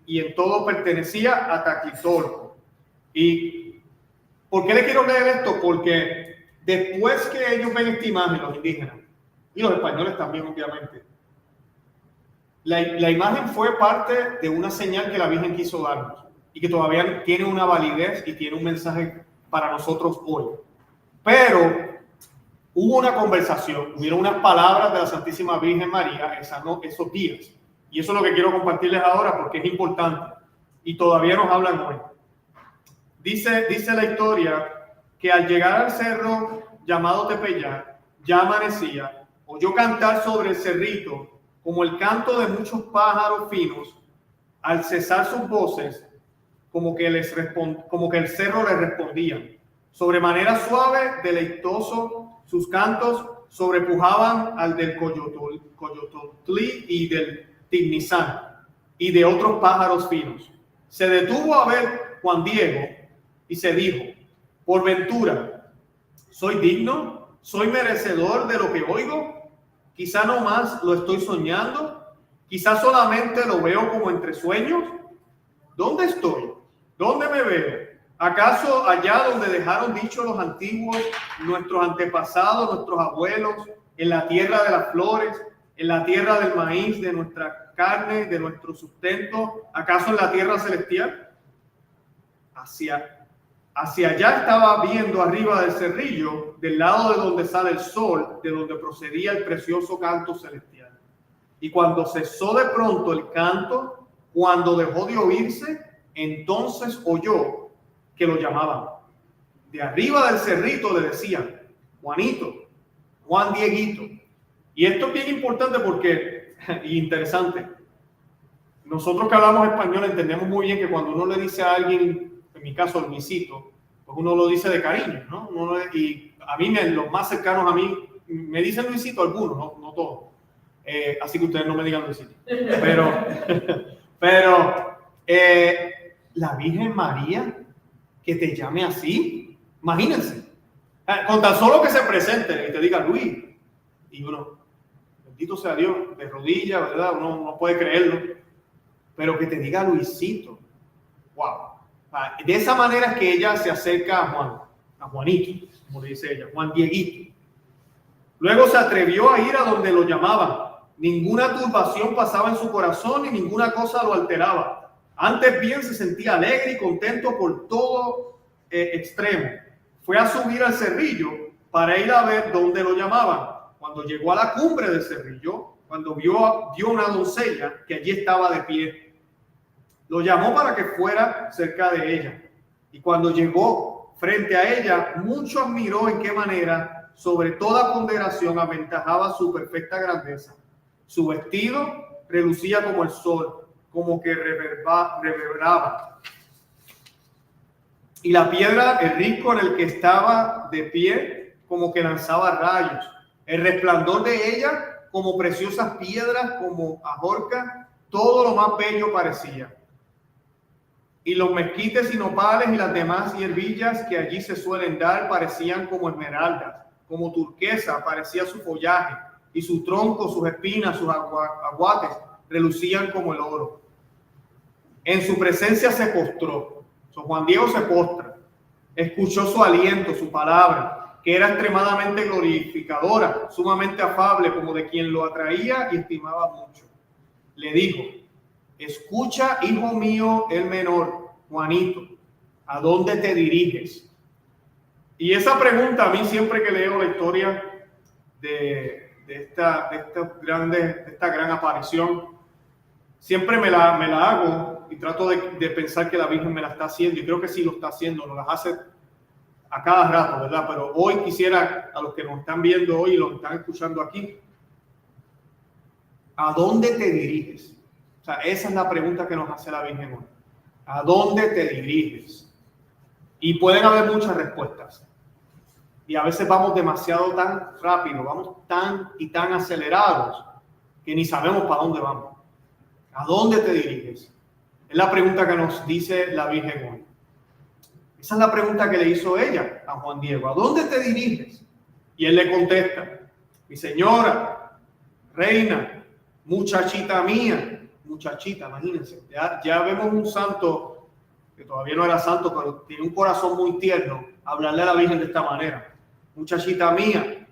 [SPEAKER 2] y en todo pertenecía a Taquitolco. ¿Y por qué le quiero leer esto? Porque después que ellos ven esta imagen, los indígenas, y los españoles también, obviamente, la imagen fue parte de una señal que la Virgen quiso darnos y que todavía tiene una validez y tiene un mensaje para nosotros hoy. Pero hubo una conversación, hubieron unas palabras de la Santísima Virgen María esos días. Y eso es lo que quiero compartirles ahora porque es importante y todavía nos hablan hoy. Dice la historia que al llegar al cerro llamado Tepeyac, ya amanecía, oyó cantar sobre el cerrito como el canto de muchos pájaros finos. Al cesar sus voces, como que el cerro les respondía. Sobremanera suave, deleitoso, sus cantos sobrepujaban al del coyototli y del tignizán y de otros pájaros finos. Se detuvo a ver Juan Diego y se dijo, por ventura, ¿soy digno? ¿Soy merecedor de lo que oigo? Quizá no más lo estoy soñando, quizá solamente lo veo como entre sueños. ¿Dónde estoy? ¿Dónde me veo? ¿Acaso allá donde dejaron dicho los antiguos, nuestros antepasados, nuestros abuelos, en la tierra de las flores, en la tierra del maíz, de nuestra carne, de nuestro sustento? ¿Acaso en la tierra celestial? Hacia allá estaba viendo arriba del cerrillo, del lado de donde sale el sol, de donde procedía el precioso canto celestial. Y cuando cesó de pronto el canto, cuando dejó de oírse, entonces oyó que lo llamaban. De arriba del cerrito le decían, Juanito, Juan Dieguito. Y esto es bien importante porque, y interesante, nosotros que hablamos español entendemos muy bien que cuando uno le dice a alguien, en mi caso Luisito, pues uno lo dice de cariño, ¿no? Y a mí, los más cercanos a mí, me dicen Luisito algunos, no todos. Así que ustedes no me digan Luisito. Pero la Virgen María, que te llame así, imagínense. Con tan solo que se presente y te diga Luis, y uno, bendito sea Dios, de rodillas, ¿verdad? Uno no puede creerlo. Pero que te diga Luisito, wow. De esa manera es que ella se acerca a Juanito, como le dice ella, Juan Dieguito. Luego se atrevió a ir a donde lo llamaban. Ninguna turbación pasaba en su corazón y ninguna cosa lo alteraba. Antes bien se sentía alegre y contento por todo extremo. Fue a subir al cerrillo para ir a ver dónde lo llamaban. Cuando llegó a la cumbre del cerrillo, cuando vio una doncella que allí estaba de pie, lo llamó para que fuera cerca de ella. Y cuando llegó frente a ella, mucho admiró en qué manera, sobre toda ponderación, aventajaba su perfecta grandeza. Su vestido relucía como el sol, como que reverberaba. Y la piedra, el risco en el que estaba de pie, como que lanzaba rayos. El resplandor de ella, como preciosas piedras, como ajorca, todo lo más bello parecía. y los mezquites y nopales y las demás hierbillas que allí se suelen dar parecían como esmeraldas, como turquesa parecía su follaje, y su tronco, sus espinas, sus aguates relucían como el oro. En su presencia se postró. Juan Diego se postra. Escuchó su aliento, su palabra, que era extremadamente glorificadora, sumamente afable, como de quien lo atraía y estimaba mucho. Le dijo: escucha, hijo mío, el menor, Juanito, ¿a dónde te diriges? Y esa pregunta, a mí siempre que leo la historia de esta gran aparición, siempre me la hago y trato de pensar que la Virgen me la está haciendo, y creo que sí lo está haciendo, nos las hace a cada rato, ¿verdad? Pero hoy quisiera, a los que nos están viendo hoy y los que están escuchando aquí, ¿a dónde te diriges? O sea, esa es la pregunta que nos hace la Virgen hoy. ¿A dónde te diriges? Y pueden haber muchas respuestas. Y a veces vamos demasiado tan rápido, vamos tan acelerados que ni sabemos para dónde vamos. ¿A dónde te diriges? Es la pregunta que nos dice la Virgen hoy. Esa es la pregunta que le hizo ella a Juan Diego. ¿A dónde te diriges? Y él le contesta: mi señora, reina, muchachita mía. Muchachita, imagínense. Ya vemos un santo que todavía no era santo, pero tiene un corazón muy tierno, hablarle a la Virgen de esta manera. Muchachita mía,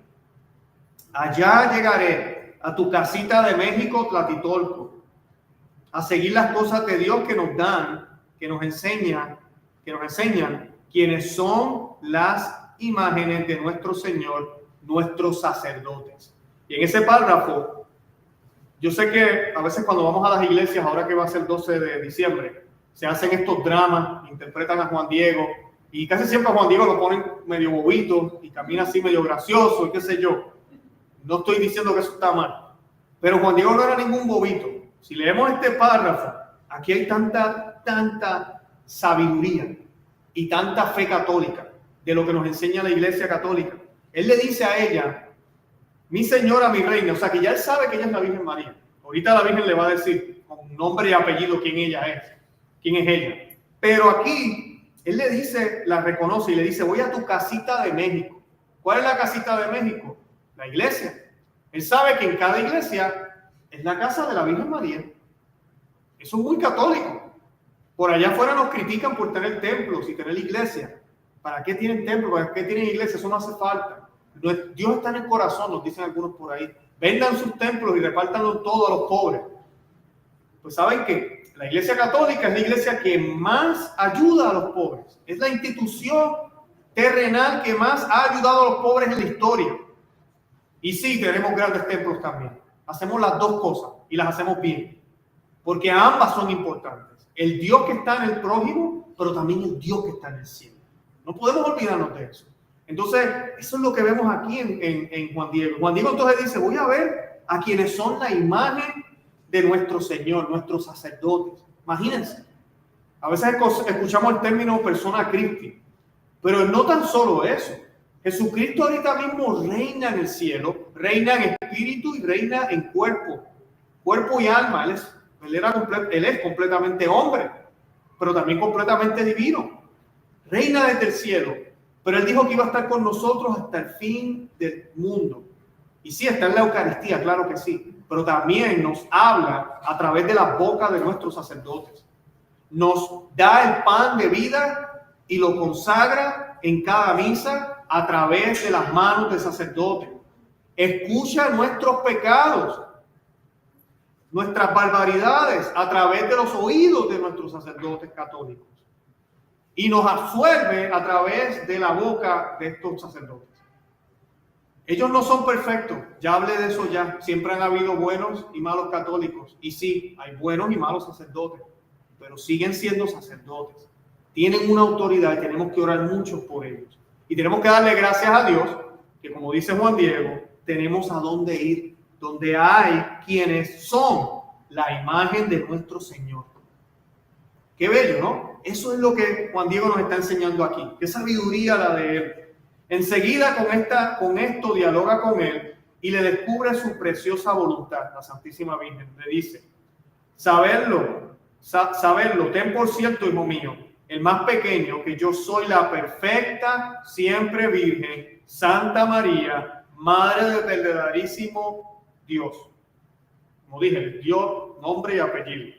[SPEAKER 2] allá llegaré a tu casita de México, Tlatitolco, a seguir las cosas de Dios que nos dan, que nos enseñan quiénes son las imágenes de nuestro Señor, nuestros sacerdotes. Y en ese párrafo, yo sé que a veces cuando vamos a las iglesias, ahora que va a ser 12 de diciembre, se hacen estos dramas, interpretan a Juan Diego, y casi siempre a Juan Diego lo ponen medio bobito y camina así medio gracioso y qué sé yo. No estoy diciendo que eso está mal, pero Juan Diego no era ningún bobito. Si leemos este párrafo, aquí hay tanta sabiduría y tanta fe católica de lo que nos enseña la Iglesia Católica. Él le dice a ella: mi señora, mi reina. O sea, que ya él sabe que ella es la Virgen María. Ahorita la Virgen le va a decir con nombre y apellido quién ella es, quién es ella. Pero aquí él le dice, la reconoce y le dice: voy a tu casita de México. ¿Cuál es la casita de México? La iglesia. Él sabe que en cada iglesia es la casa de la Virgen María. Eso es muy católico. Por allá afuera nos critican por tener templos y tener iglesia. ¿Para qué tienen templos? ¿Para qué tienen iglesia? Eso no hace falta. Dios está en el corazón, nos dicen algunos por ahí. Vendan sus templos y repártanlo todo a los pobres. Pues saben que la Iglesia Católica es la iglesia que más ayuda a los pobres. Es la institución terrenal que más ha ayudado a los pobres en la historia. Y sí, tenemos grandes templos también. Hacemos las dos cosas y las hacemos bien. Porque ambas son importantes. El Dios que está en el prójimo, pero también el Dios que está en el cielo. No podemos olvidarnos de eso. Entonces, eso es lo que vemos aquí en Juan Diego. Juan Diego entonces dice: voy a ver a quienes son la imagen de nuestro Señor, nuestros sacerdotes. Imagínense. A veces escuchamos el término persona Christi, pero no tan solo eso. Jesucristo ahorita mismo reina en el cielo, reina en espíritu y reina en cuerpo y alma. Él es completamente hombre, pero también completamente divino. Reina desde el cielo, pero él dijo que iba a estar con nosotros hasta el fin del mundo. Y sí, está en la Eucaristía, claro que sí, pero también nos habla a través de la boca de nuestros sacerdotes. Nos da el pan de vida y lo consagra en cada misa a través de las manos del sacerdote. Escucha nuestros pecados, nuestras barbaridades a través de los oídos de nuestros sacerdotes católicos. Y nos absuelve a través de la boca de estos sacerdotes. Ellos no son perfectos, ya hablé de eso ya. Siempre han habido buenos y malos católicos. Y sí, hay buenos y malos sacerdotes, pero siguen siendo sacerdotes. Tienen una autoridad y tenemos que orar mucho por ellos. Y tenemos que darle gracias a Dios, que como dice Juan Diego, tenemos a dónde ir, donde hay quienes son la imagen de nuestro Señor. Qué bello, ¿no? Eso es lo que Juan Diego nos está enseñando aquí. Qué sabiduría la de él. Enseguida con esto dialoga con él y le descubre su preciosa voluntad. La Santísima Virgen le dice: sabedlo, saberlo, ten por cierto, hijo mío, el más pequeño, que yo soy la perfecta, siempre virgen, Santa María, Madre del verdaderísimo Dios. Como dije, Dios, nombre y apellido.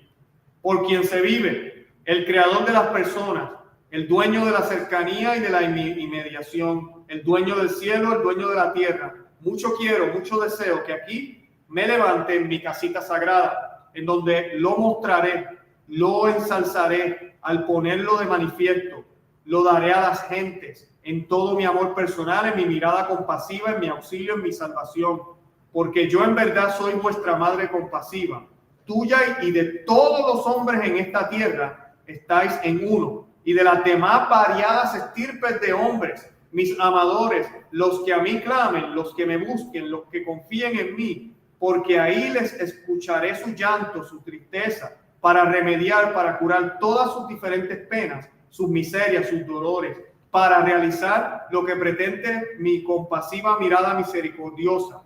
[SPEAKER 2] Por quien se vive, el creador de las personas, el dueño de la cercanía y de la inmediación, el dueño del cielo, el dueño de la tierra. Mucho quiero, mucho deseo que aquí me levante en mi casita sagrada, en donde lo mostraré, lo ensalzaré al ponerlo de manifiesto, lo daré a las gentes en todo mi amor personal, en mi mirada compasiva, en mi auxilio, en mi salvación, porque yo en verdad soy vuestra madre compasiva, tuya y de todos los hombres en esta tierra estáis en uno, y de las demás variadas estirpes de hombres, mis amadores, los que a mí clamen, los que me busquen, los que confíen en mí, porque ahí les escucharé su llanto, su tristeza, para remediar, para curar todas sus diferentes penas, sus miserias, sus dolores, para realizar lo que pretende mi compasiva mirada misericordiosa.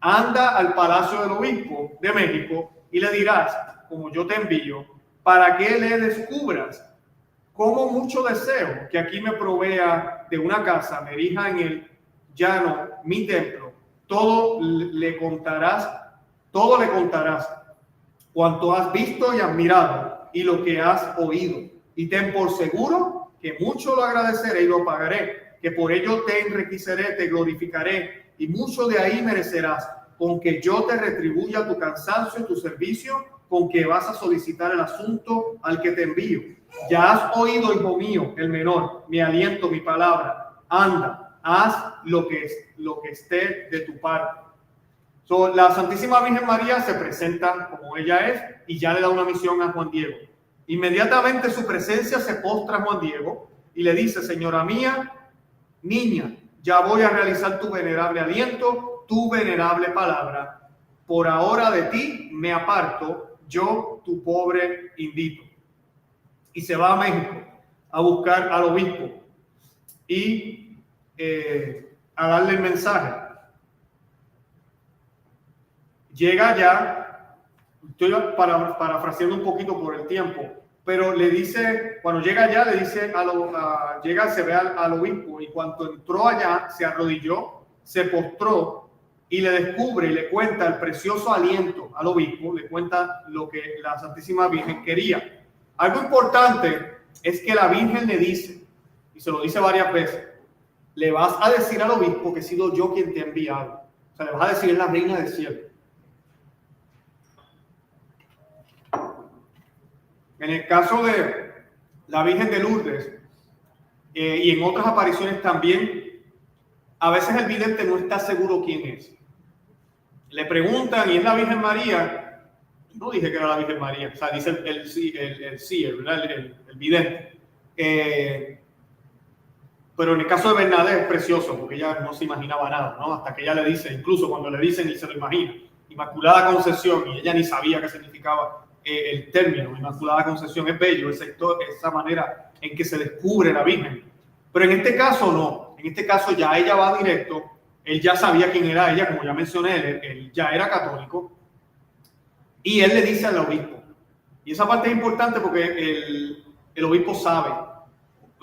[SPEAKER 2] Anda al palacio del obispo de México y le dirás, como yo te envío, para que le descubras cómo mucho deseo que aquí me provea de una casa, me erija en el llano mi templo. Todo le contarás cuanto has visto y admirado y lo que has oído. Y ten por seguro que mucho lo agradeceré y lo pagaré, que por ello te enriqueceré, te glorificaré, y mucho de ahí merecerás, con que yo te retribuya tu cansancio y tu servicio, con que vas a solicitar el asunto al que te envío. Ya has oído, hijo mío, el menor, mi aliento, mi palabra. Anda, haz lo que esté de tu parte. La Santísima Virgen María se presenta como ella es y ya le da una misión a Juan Diego. Inmediatamente su presencia se postra a Juan Diego y le dice, señora mía, niña, ya voy a realizar tu venerable aliento, tu venerable palabra. Por ahora de ti me aparto, yo, tu pobre indito. Y se va a México a buscar al obispo y a darle el mensaje. Llega allá, estoy parafraseando un poquito por el tiempo, pero le dice, cuando llega allá, le dice, se ve al obispo, y cuando entró allá, se arrodilló, se postró y le descubre y le cuenta el precioso aliento al obispo, le cuenta lo que la Santísima Virgen quería. Algo importante es que la Virgen le dice, y se lo dice varias veces, le vas a decir al obispo que he sido yo quien te ha enviado. O sea, le vas a decir, es la reina del cielo. En el caso de la Virgen de Lourdes y en otras apariciones también, a veces el vidente no está seguro quién es. Le preguntan, ¿y es la Virgen María? No dije que era la Virgen María, o sea, dice el vidente. Pero en el caso de Bernadette es precioso, porque ella no se imaginaba nada, ¿no? Hasta que ella le dice, incluso cuando le dicen y se lo imagina, Inmaculada Concepción, y ella ni sabía qué significaba el término Inmaculada Concepción. Es bello esa manera en que se descubre la Virgen. Pero en este caso no, en este caso ya ella va directo, él ya sabía quién era ella, como ya mencioné, él ya era católico, y él le dice al obispo, y esa parte es importante porque el obispo sabe,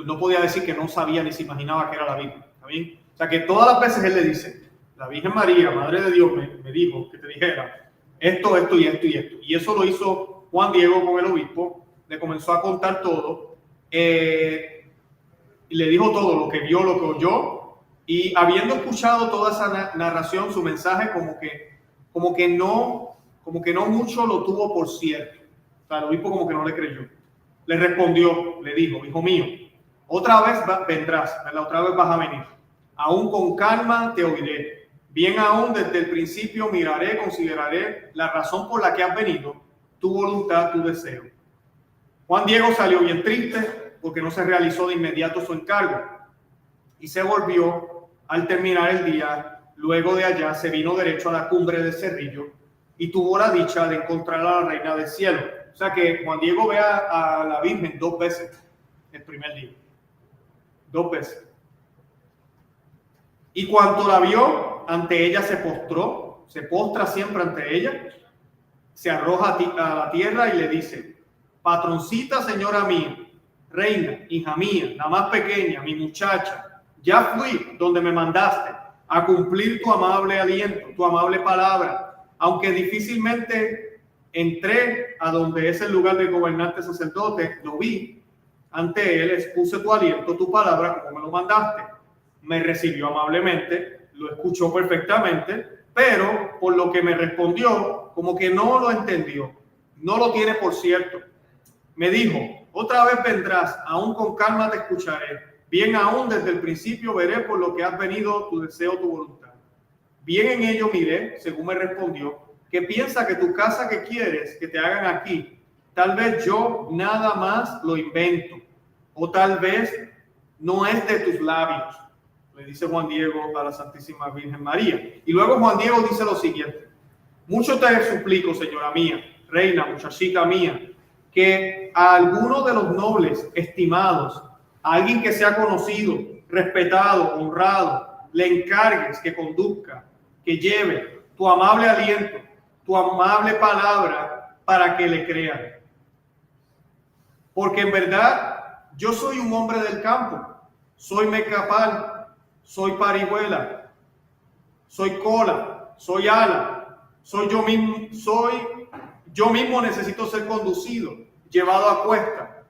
[SPEAKER 2] no podía decir que no sabía ni se imaginaba que era la Virgen, ¿está bien? O sea que todas las veces él le dice, la Virgen María, Madre de Dios, me dijo que te dijera esto y esto y esto. Y eso lo hizo Juan Diego con el obispo, le comenzó a contar todo, y le dijo todo, lo que vio, lo que oyó, y habiendo escuchado toda esa narración, su mensaje como que no mucho lo tuvo por cierto. O sea, el obispo como que no le creyó. Le respondió, le dijo, hijo mío, otra vez vendrás, ¿verdad? Otra vez vas a venir. Aún con calma te oiré. Bien aún desde el principio miraré, consideraré la razón por la que has venido, tu voluntad, tu deseo. Juan Diego salió bien triste porque no se realizó de inmediato su encargo y se volvió al terminar el día. Luego de allá se vino derecho a la cumbre del Cerrillo y tuvo la dicha de encontrar a la Reina del Cielo. O sea que Juan Diego ve a la Virgen 2 veces el primer día. 2 veces. Y cuando la vio, ante ella se postró, se postra siempre ante ella, se arroja a la tierra y le dice, patroncita, señora mía, reina, hija mía, la más pequeña, mi muchacha, ya fui donde me mandaste a cumplir tu amable aliento, tu amable palabra, aunque difícilmente entré a donde es el lugar del gobernante sacerdote, lo vi, ante él expuse tu aliento, tu palabra, como me lo mandaste. Me recibió amablemente, lo escuchó perfectamente, pero por lo que me respondió, como que no lo entendió, no lo tiene por cierto. Me dijo, otra vez vendrás, aún con calma te escucharé, bien aún desde el principio veré por lo que has venido tu deseo, tu voluntad. Bien en ello miré, según me respondió, que piensa que tu casa que quieres que te hagan aquí, tal vez yo nada más lo invento, o tal vez no es de tus labios, le dice Juan Diego a la Santísima Virgen María. Y luego Juan Diego dice lo siguiente: mucho te suplico, señora mía, reina, muchachita mía, que a alguno de los nobles estimados, a alguien que sea conocido, respetado, honrado, le encargues que conduzca, que lleve tu amable aliento, tu amable palabra, para que le crean. Porque en verdad yo soy un hombre del campo, soy mecapal, soy parihuela, soy cola, soy ala, soy yo mismo necesito ser conducido, llevado a cuesta.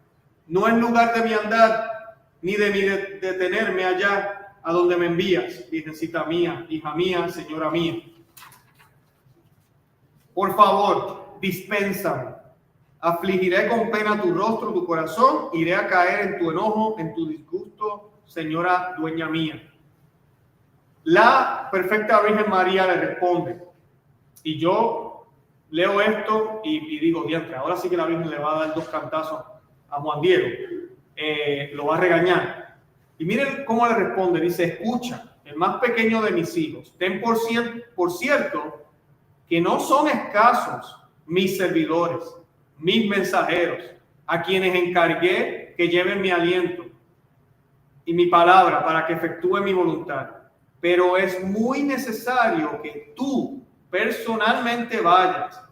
[SPEAKER 2] No es lugar de mi andar, ni de mi detenerme allá a donde me envías, virgencita mía, hija mía, señora mía. Por favor, dispénsame. Afligiré con pena tu rostro, tu corazón, iré a caer en tu enojo, en tu disgusto, señora dueña mía. La perfecta Virgen María le responde, y yo leo esto y digo, diantre, ahora sí que la Virgen le va a dar 2 cantazos a Juan Diego, lo va a regañar. Y miren cómo le responde, dice, escucha, el más pequeño de mis hijos, ten por cierto que no son escasos mis servidores, mis mensajeros, a quienes encargué que lleven mi aliento y mi palabra para que efectúe mi voluntad. Pero es muy necesario que tú personalmente vayas,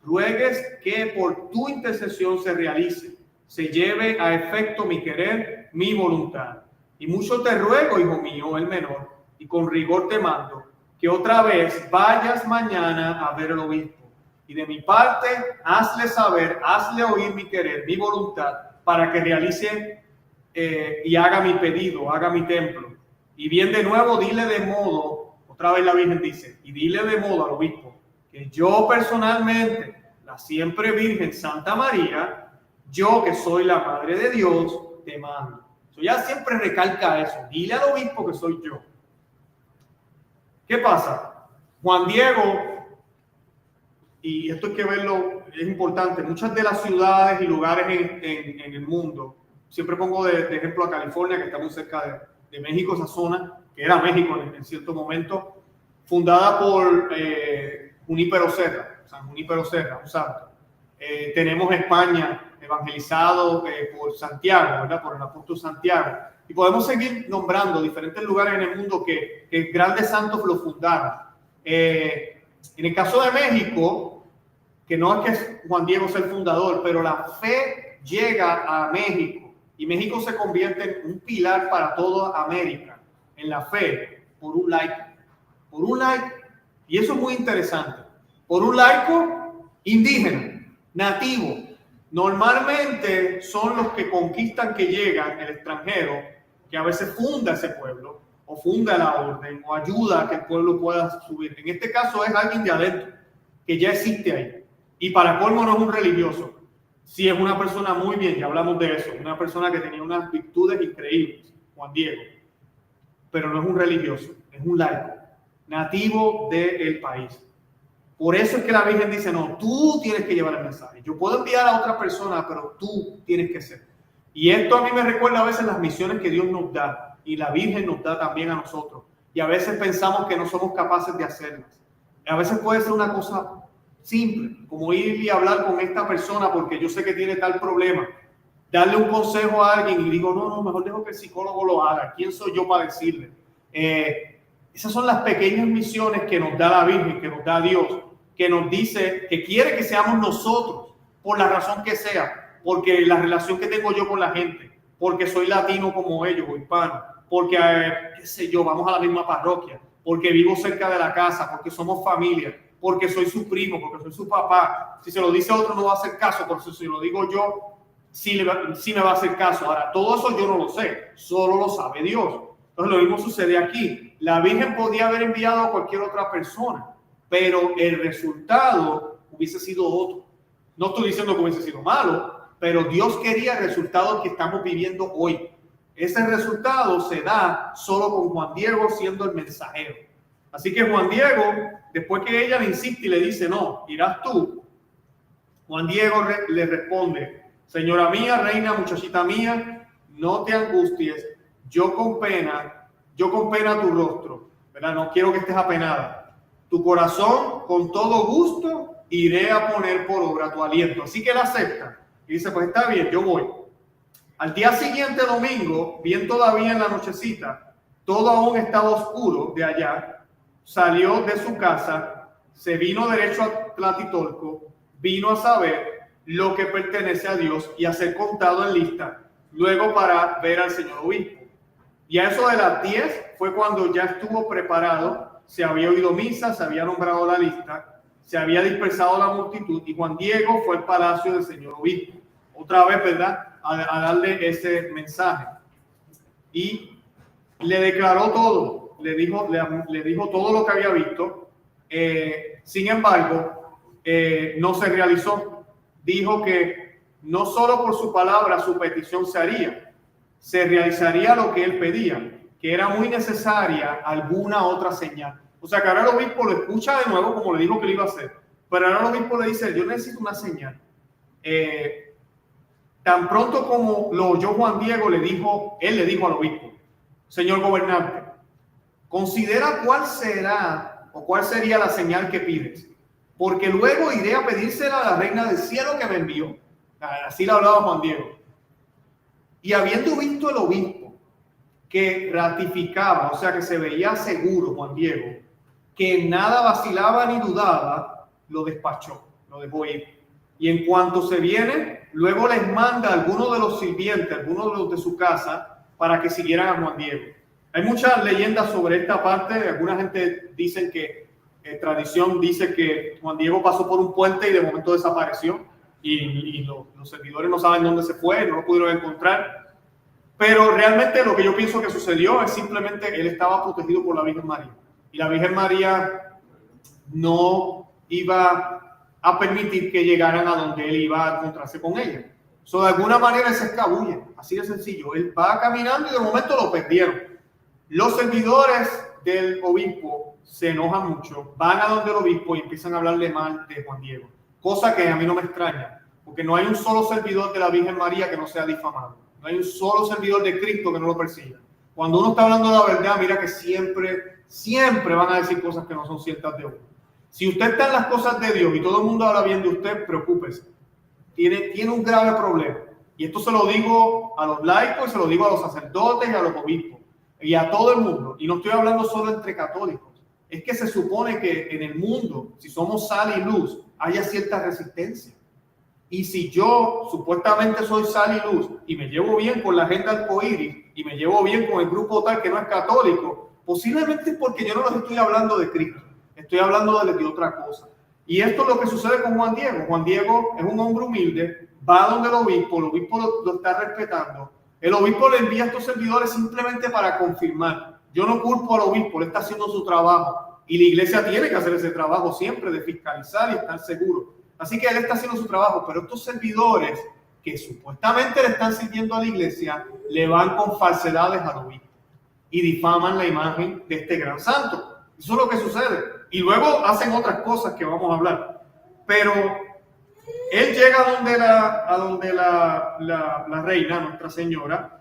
[SPEAKER 2] ruegues que por tu intercesión se realice, se lleve a efecto mi querer, mi voluntad. Y mucho te ruego, hijo mío, el menor, y con rigor te mando, que otra vez vayas mañana a ver al obispo. Y de mi parte, hazle saber, hazle oír mi querer, mi voluntad, para que realice y haga mi pedido, haga mi templo. Y bien de nuevo, dile de modo, otra vez la Virgen dice, y dile de modo al obispo, que yo personalmente, la siempre Virgen Santa María, yo que soy la Madre de Dios, te mando. Ya siempre recalca eso, dile al obispo que soy yo. ¿Qué pasa? Juan Diego, y esto hay que verlo, es importante, muchas de las ciudades y lugares en el mundo, siempre pongo de ejemplo a California, que está muy cerca de México, esa zona, que era México en cierto momento, fundada por Junípero Serra, San Junípero Serra, un santo. Tenemos España evangelizado por Santiago, ¿verdad? Por el apóstol Santiago. Y podemos seguir nombrando diferentes lugares en el mundo que grandes santos lo fundaron. En el caso de México, que no es que Juan Diego sea el fundador, pero la fe llega a México y México se convierte en un pilar para toda América en la fe por un laico. Por un laico. Y eso es muy interesante. Por un laico indígena, nativo. Normalmente son los que conquistan, que llegan, el extranjero, que a veces funda ese pueblo, o funda la orden, o ayuda a que el pueblo pueda subir. En este caso es alguien de adentro, que ya existe ahí. Y para colmo no es un religioso. Sí es una persona muy bien, ya hablamos de eso, una persona que tenía unas virtudes increíbles, Juan Diego. Pero no es un religioso, es un laico, nativo del país. Por eso es que la Virgen dice, no, tú tienes que llevar el mensaje. Yo puedo enviar a otra persona, pero tú tienes que ser. Y esto a mí me recuerda a veces las misiones que Dios nos da y la Virgen nos da también a nosotros. Y a veces pensamos que no somos capaces de hacerlas. A veces puede ser una cosa simple, como ir y hablar con esta persona porque yo sé que tiene tal problema. Darle un consejo a alguien y digo, no, mejor dejo que el psicólogo lo haga. ¿Quién soy yo para decirle? Esas son las pequeñas misiones que nos da la Virgen, que nos da Dios, que nos dice que quiere que seamos nosotros, por la razón que sea, porque la relación que tengo yo con la gente, porque soy latino como ellos o hispano, porque, qué sé yo, vamos a la misma parroquia, porque vivo cerca de la casa, porque somos familia, porque soy su primo, porque soy su papá. Si se lo dice otro no va a hacer caso, por eso si lo digo yo, sí me va a hacer caso. Ahora, todo eso yo no lo sé, solo lo sabe Dios. Entonces lo mismo sucede aquí. La Virgen podía haber enviado a cualquier otra persona, pero el resultado hubiese sido otro. No estoy diciendo que hubiese sido malo, pero Dios quería el resultado que estamos viviendo hoy. Ese resultado se da solo con Juan Diego siendo el mensajero. Así que Juan Diego, después que ella le insiste y le dice, no, irás tú, Juan Diego le responde, señora mía, reina, muchachita mía, no te angusties, yo con pena tu rostro, ¿verdad? No quiero que estés apenada. Tu corazón, con todo gusto, iré a poner por obra tu aliento. Así que él acepta y dice, pues está bien, yo voy. Al día siguiente, domingo, bien todavía en la nochecita, todo aún estaba oscuro de allá, salió de su casa, se vino derecho a Tlatelolco, vino a saber lo que pertenece a Dios y a ser contado en lista, luego para ver al señor obispo. Y a eso de las 10 fue cuando ya estuvo preparado, se había oído misa, se había nombrado la lista, se había dispersado la multitud y Juan Diego fue al palacio del señor obispo. Otra vez, ¿verdad? A darle ese mensaje. Y le declaró todo, le dijo todo lo que había visto. Sin embargo, no se realizó. Dijo que no solo por su palabra su petición se haría, se realizaría lo que él pedía, que era muy necesaria alguna otra señal. O sea que ahora el obispo lo escucha de nuevo como le dijo que lo iba a hacer, pero ahora el obispo le dice, yo necesito una señal. Tan pronto como lo oyó Juan Diego, él le dijo al obispo, señor gobernante, considera cuál será o cuál sería la señal que pides, porque luego iré a pedírsela a la reina del cielo que me envió. Así le hablaba Juan Diego. Y habiendo visto el obispo que ratificaba, o sea que se veía seguro Juan Diego, que nada vacilaba ni dudaba, lo despachó, lo dejó ir. Y en cuanto se viene, luego les manda a algunos de los sirvientes, algunos de los de su casa, para que siguieran a Juan Diego. Hay muchas leyendas sobre esta parte. Alguna gente dicen que, tradición dice que Juan Diego pasó por un puente y de momento desapareció. Y los servidores no saben dónde se fue, no lo pudieron encontrar. Pero realmente lo que yo pienso que sucedió es simplemente él estaba protegido por la Virgen María. Y la Virgen María no iba a permitir que llegaran a donde él iba a encontrarse con ella. De alguna manera él se escabulle, así de sencillo. Él va caminando y de momento lo perdieron. Los servidores del obispo se enojan mucho, van a donde el obispo y empiezan a hablarle mal de Juan Diego. Cosa que a mí no me extraña, porque no hay un solo servidor de la Virgen María que no sea difamado. No hay un solo servidor de Cristo que no lo persiga. Cuando uno está hablando de la verdad, mira que siempre van a decir cosas que no son ciertas de uno. Si usted está en las cosas de Dios y todo el mundo habla bien de usted, preocúpese. Tiene un grave problema. Y esto se lo digo a los laicos, se lo digo a los sacerdotes y a los obispos y a todo el mundo. Y no estoy hablando solo entre católicos. Es que se supone que en el mundo, si somos sal y luz, haya cierta resistencia. Y si yo supuestamente soy sal y luz y me llevo bien con la gente arcoíris y me llevo bien con el grupo tal que no es católico, posiblemente es porque yo no les estoy hablando de Cristo. Estoy hablando de otra cosa. Y esto es lo que sucede con Juan Diego. Juan Diego es un hombre humilde, va donde el obispo lo está respetando. El obispo le envía a estos servidores simplemente para confirmar. Yo no culpo al obispo, él está haciendo su trabajo. Y la iglesia tiene que hacer ese trabajo siempre de fiscalizar y estar seguro. Así que él está haciendo su trabajo, pero estos servidores que supuestamente le están sirviendo a la iglesia, le van con falsedades al obispo y difaman la imagen de este gran santo. Eso es lo que sucede. Y luego hacen otras cosas que vamos a hablar. Pero él llega a donde la reina, Nuestra Señora,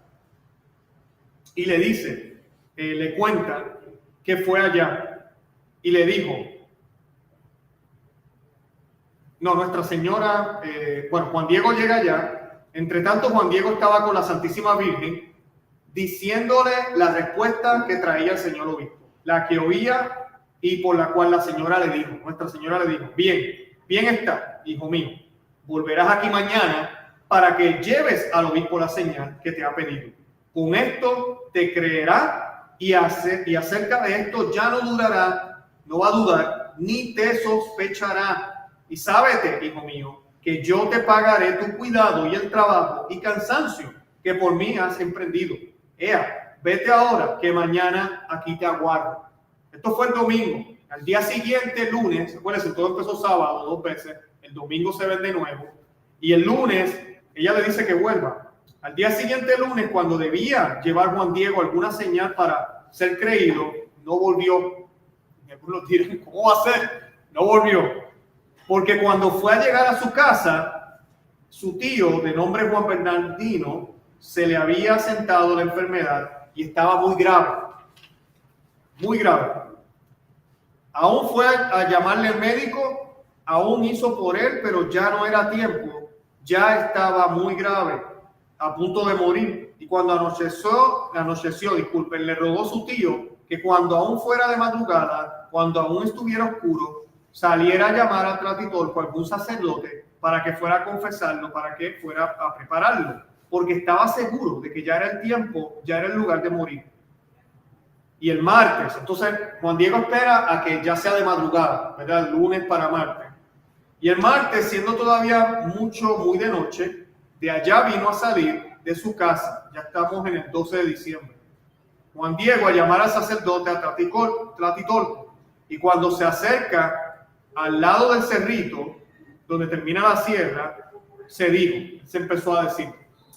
[SPEAKER 2] y le dice, le cuenta que fue allá y le dijo, no, Nuestra Señora, Juan Diego llega allá. Entre tanto, Juan Diego estaba con la Santísima Virgen diciéndole la respuesta que traía el señor obispo, la que oía y por la cual la señora le dijo, Nuestra Señora le dijo, bien está, hijo mío, volverás aquí mañana para que lleves al obispo la señal que te ha pedido. Con esto te creerá y acerca de esto ya no va a dudar, ni te sospechará. Y sábete, hijo mío, que yo te pagaré tu cuidado y el trabajo y cansancio que por mí has emprendido. Ea, vete ahora, que mañana aquí te aguardo. Esto fue el domingo. Al día siguiente, lunes, acuérdense, todo empezó sábado 2 veces, el domingo se ven de nuevo, y el lunes ella le dice que vuelva. Al día siguiente, lunes, cuando debía llevar Juan Diego alguna señal para ser creído, no volvió. Y algunos dirán, ¿cómo va a ser? No volvió. Porque cuando fue a llegar a su casa, su tío, de nombre Juan Bernardino, se le había sentado la enfermedad y estaba muy grave. Muy grave. Aún fue a llamarle al médico, aún hizo por él, pero ya no era tiempo. Ya estaba muy grave, a punto de morir. Y cuando anocheció, le rogó su tío que cuando aún fuera de madrugada, cuando aún estuviera oscuro, saliera a llamar a Tlatelolco, algún sacerdote, para que fuera a confesarlo, para que fuera a prepararlo, porque estaba seguro de que ya era el tiempo, ya era el lugar de morir. Y el martes, entonces Juan Diego espera a que ya sea de madrugada, ¿verdad? El lunes para martes. Y el martes, siendo todavía muy de noche, de allá vino a salir de su casa. Ya estamos en el 12 de diciembre. Juan Diego a llamar al sacerdote a Tlatelolco. Y cuando se acerca al lado del cerrito, donde termina la sierra, se empezó a decir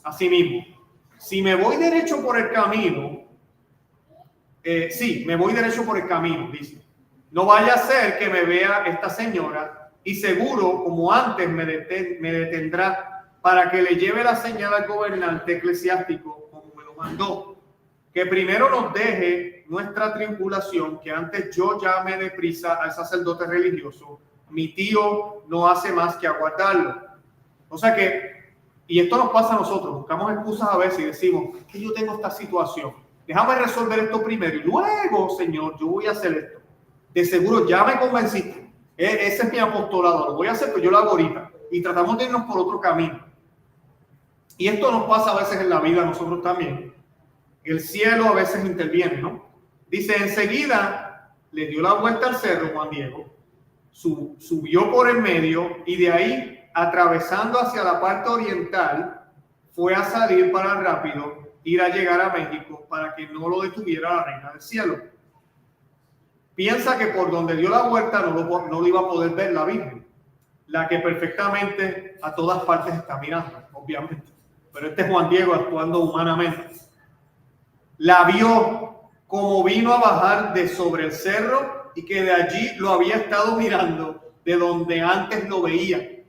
[SPEAKER 2] a sí mismo, si me voy derecho por el camino, me voy derecho por el camino, dice. No vaya a ser que me vea esta señora y seguro, como antes, me detendrá para que le lleve la señal al gobernante eclesiástico como me lo mandó. Que primero nos deje nuestra tribulación, que antes yo llame deprisa al sacerdote religioso. Mi tío no hace más que aguardarlo. O sea que, y esto nos pasa a nosotros, buscamos excusas a veces y decimos, es que yo tengo esta situación. Déjame resolver esto primero y luego, Señor, yo voy a hacer esto. De seguro ya me convenciste. Ese es mi apostolado. Lo voy a hacer, pero yo lo hago ahorita. Y tratamos de irnos por otro camino. Y esto nos pasa a veces en la vida a nosotros también. El cielo a veces interviene, ¿no? Dice, enseguida le dio la vuelta al cerro Juan Diego, subió por el medio y de ahí, atravesando hacia la parte oriental, fue a salir para rápido ir a llegar a México para que no lo detuviera la reina del cielo. Piensa que por donde dio la vuelta no lo iba a poder ver la Virgen, la que perfectamente a todas partes está mirando, obviamente. Pero este es Juan Diego actuando humanamente. La vio como vino a bajar de sobre el cerro y que de allí lo había estado mirando de donde antes lo veía.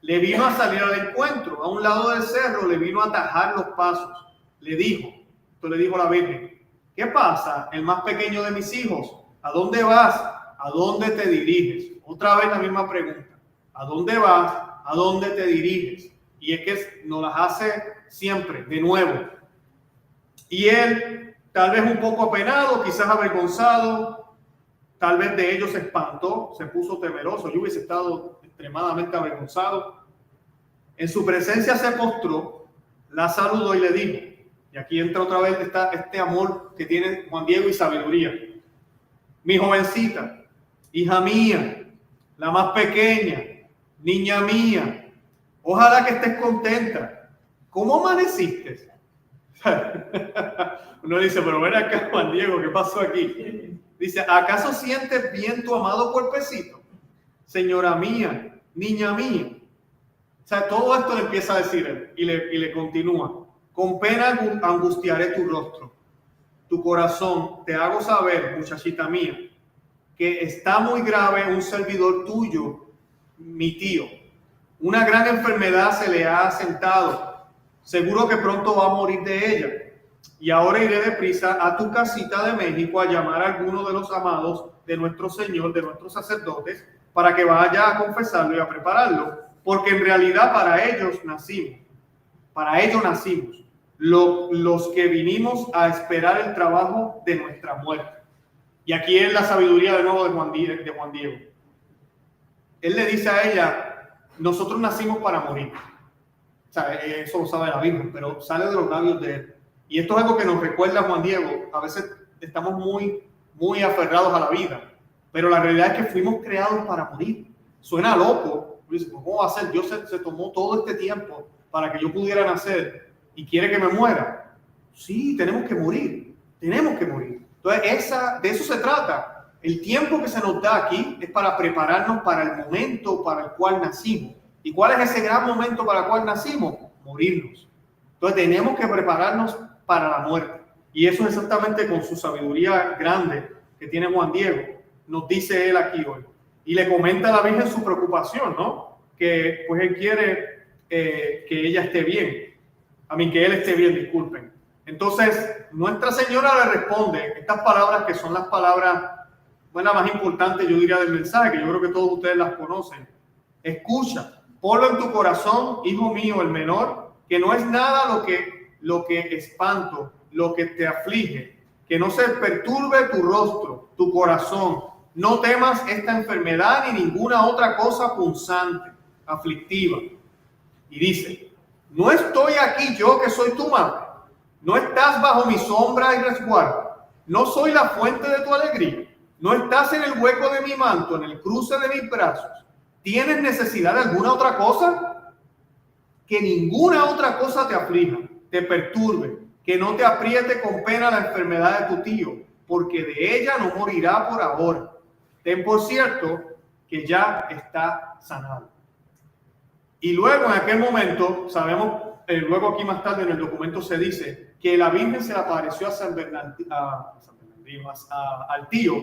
[SPEAKER 2] Le vino a salir al encuentro, a un lado del cerro, le vino a atajar los pasos. Le dijo la Virgen, ¿qué pasa, el más pequeño de mis hijos? ¿A dónde vas? ¿A dónde te diriges? Otra vez la misma pregunta. ¿A dónde vas? ¿A dónde te diriges? Y es que nos las hace siempre, de nuevo. Y él, tal vez un poco apenado, quizás avergonzado, tal vez de ello se espantó, se puso temeroso. Yo hubiese estado extremadamente avergonzado. En su presencia se postró, la saludó y le dijo, y aquí entra otra vez este amor que tiene Juan Diego y sabiduría. Mi jovencita, hija mía, la más pequeña, niña mía, ojalá que estés contenta. ¿Cómo amaneciste? Uno dice, pero ven acá, Juan Diego, ¿qué pasó aquí? Dice, ¿acaso sientes bien tu amado cuerpecito? Señora mía, niña mía. O sea, todo esto le empieza a decir él y le continúa. Con pena angustiaré tu rostro, tu corazón. Te hago saber, muchachita mía, que está muy grave un servidor tuyo, mi tío. Una gran enfermedad se le ha asentado. Seguro que pronto va a morir de ella. Y ahora iré deprisa a tu casita de México a llamar a alguno de los amados de nuestro Señor, de nuestros sacerdotes, para que vaya a confesarlo y a prepararlo. Porque en realidad para ellos nacimos. Para ello nacimos. Los que vinimos a esperar el trabajo de nuestra muerte. Y aquí es la sabiduría de nuevo de Juan Diego. Él le dice a ella, nosotros nacimos para morir. O sea, eso lo sabe la Virgen, pero sale de los labios de él. Y esto es algo que nos recuerda Juan Diego. A veces estamos muy aferrados a la vida, pero la realidad es que fuimos creados para morir. Suena loco. Dice, ¿cómo va a ser? Dios se tomó todo este tiempo para que yo pudiera nacer y quiere que me muera. Sí, tenemos que morir. Tenemos que morir. Entonces, de eso se trata. El tiempo que se nos da aquí es para prepararnos para el momento para el cual nacimos. ¿Y cuál es ese gran momento para el cual nacimos? Morirnos. Entonces, tenemos que prepararnos para la muerte. Y eso es exactamente con su sabiduría grande que tiene Juan Diego. Nos dice él aquí hoy. Y le comenta a la Virgen su preocupación, ¿no? Que pues él quiere que ella esté bien. Que él esté bien, disculpen. Entonces, Nuestra Señora le responde estas palabras que son las palabras, bueno, más importantes, yo diría, del mensaje, que yo creo que todos ustedes las conocen. Escucha, ponlo en tu corazón, hijo mío, el menor, que no es nada lo que espanto, lo que te aflige, que no se perturbe tu rostro, tu corazón. No temas esta enfermedad ni ninguna otra cosa punzante, aflictiva. Y dice, ¿no estoy aquí yo que soy tu madre? ¿No estás bajo mi sombra y resguardo? ¿No soy la fuente de tu alegría? ¿No estás en el hueco de mi manto, en el cruce de mis brazos? ¿Tienes necesidad de alguna otra cosa? Que ninguna otra cosa te aflija, te perturbe, que no te apriete con pena la enfermedad de tu tío, porque de ella no morirá por ahora. Ten por cierto que ya está sanado. Y luego en aquel momento, sabemos, luego aquí más tarde en el documento se dice que la Virgen se le apareció a al tío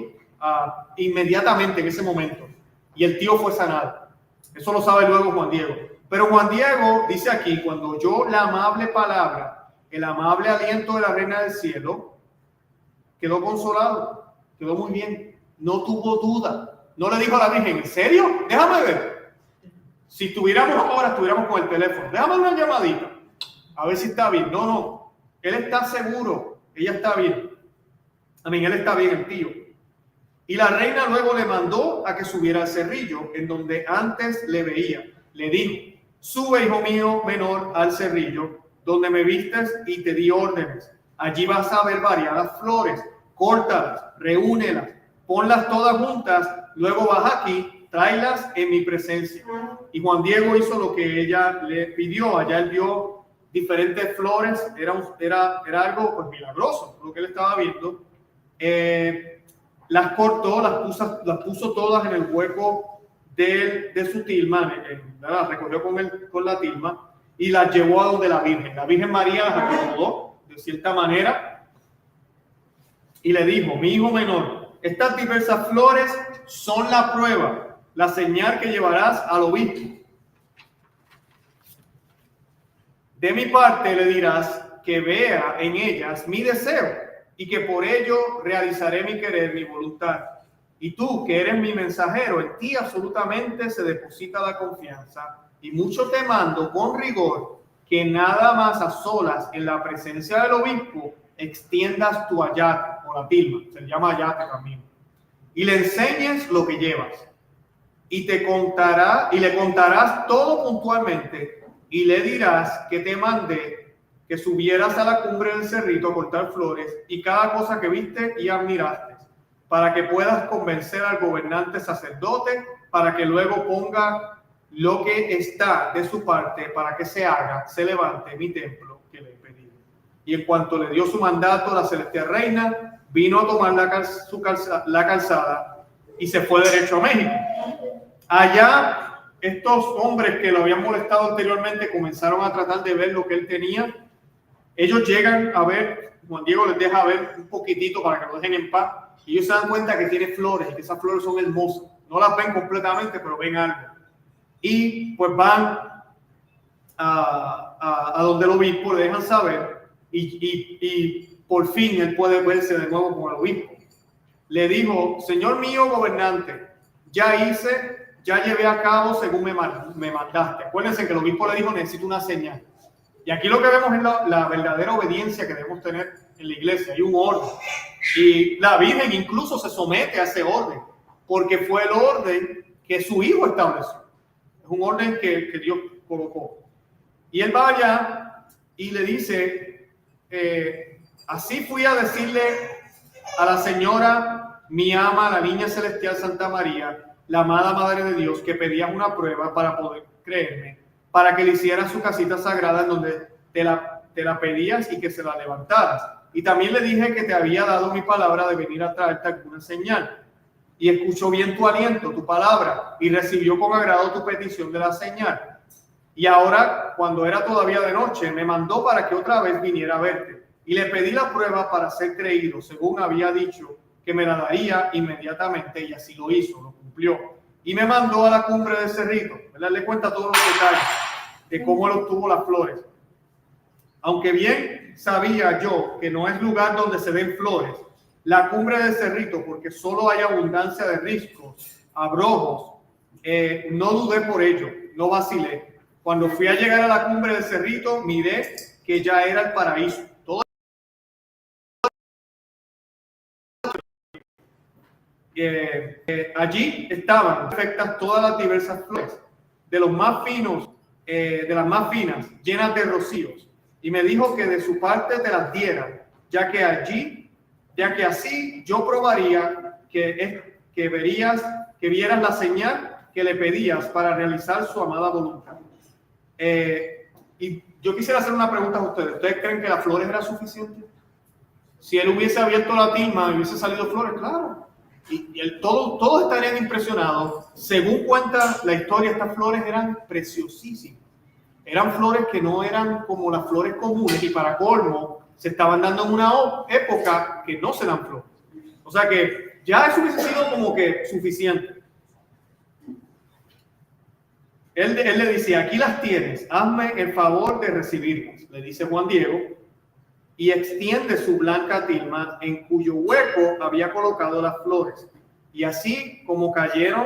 [SPEAKER 2] inmediatamente en ese momento. Y el tío fue sanado. Eso lo sabe luego Juan Diego. Pero Juan Diego dice aquí, cuando oyó la amable palabra, el amable aliento de la Reina del Cielo, quedó consolado, quedó muy bien, no tuvo duda. No le dijo a la Virgen, ¿en serio? Déjame ver. Si estuviéramos ahora, estuviéramos con el teléfono. Déjame una llamadita, a ver si está bien. No. Él está seguro, ella está bien. Él está bien, el tío. Y la reina luego le mandó a que subiera al cerrillo, en donde antes le veía. Le dijo, sube, hijo mío menor, al cerrillo, donde me vistes y te di órdenes. Allí vas a ver variadas flores, córtalas, reúnelas, ponlas todas juntas, luego vas aquí, tráelas en mi presencia. Y Juan Diego hizo lo que ella le pidió. Allá él vio diferentes flores, era algo pues milagroso lo que él estaba viendo. Las cortó, las puso todas en el hueco de su tilma, las recogió con la tilma y las llevó a donde la Virgen María las acomodó de cierta manera y le dijo, mi hijo menor, estas diversas flores son la prueba, la señal que llevarás al obispo. De mi parte le dirás que vea en ellas mi deseo y que por ello realizaré mi querer, mi voluntad. Y tú, que eres mi mensajero, en ti absolutamente se deposita la confianza. Y mucho te mando con rigor que nada más a solas en la presencia del obispo extiendas tu ayate, o la tilma, se llama ayate también, y le enseñes lo que llevas. Y le contarás todo puntualmente y le dirás que te mandé que subieras a la cumbre del cerrito a cortar flores y cada cosa que viste y admiraste, para que puedas convencer al gobernante sacerdote, para que luego ponga lo que está de su parte, para que se levante mi templo que le he pedido. Y en cuanto le dio su mandato, la celestial reina vino a tomar la calzada y se fue derecho a México. Allá, estos hombres que lo habían molestado anteriormente comenzaron a tratar de ver lo que él tenía. Ellos llegan a ver, Juan Diego les deja ver un poquitito para que lo dejen en paz. Y ellos se dan cuenta que tiene flores y que esas flores son hermosas. No las ven completamente, pero ven algo. Y pues van a donde el obispo, le dejan saber y por fin él puede verse de nuevo con el obispo. Le dijo, señor mío gobernante, ya llevé a cabo según me mandaste. Acuérdense que el obispo le dijo, necesito una señal. Y aquí lo que vemos es la verdadera obediencia que debemos tener en la iglesia. Hay un orden. Y la Virgen incluso se somete a ese orden, porque fue el orden que su hijo estableció. Es un orden que Dios colocó. Y él va allá y le dice, así fui a decirle a la señora, mi ama, la niña celestial Santa María, la amada Madre de Dios, que pedías una prueba para poder creerme, para que le hiciera su casita sagrada en donde te la pedías y que se la levantaras. Y también le dije que te había dado mi palabra de venir a traerte alguna señal. Y escuchó bien tu aliento, tu palabra, y recibió con agrado tu petición de la señal. Y ahora, cuando era todavía de noche, me mandó para que otra vez viniera a verte. Y le pedí la prueba para ser creído, según había dicho, que me la daría inmediatamente, y así lo hizo, lo cumplió. Y me mandó a la cumbre del cerrito, ¿verdad? Le cuenta todos los detalles de cómo él obtuvo las flores. Aunque bien sabía yo que no es lugar donde se ven flores, la cumbre del cerrito, porque solo hay abundancia de riscos, abrojos, no dudé por ello, no vacilé. Cuando fui a llegar a la cumbre del cerrito, miré que ya era el paraíso. Allí estaban perfectas todas las diversas flores, de los más finos, de las más finas, llenas de rocíos. Y me dijo que de su parte te las diera, ya que así yo probaría que vieras la señal que le pedías para realizar su amada voluntad. Y yo quisiera hacer una pregunta a ustedes. ¿Ustedes creen que las flores eran suficientes? Si él hubiese abierto la tilma y hubiese salido flores, claro. Y todos estarían impresionados. Según cuenta la historia, estas flores eran preciosísimas. Eran flores que no eran como las flores comunes, y para colmo se estaban dando en una época que no se dan flores. O sea que ya eso hubiese sido como que suficiente. Él le dice, aquí las tienes, hazme el favor de recibirlas, le dice Juan Diego, y extiende su blanca tilma en cuyo hueco había colocado las flores. Y así como cayeron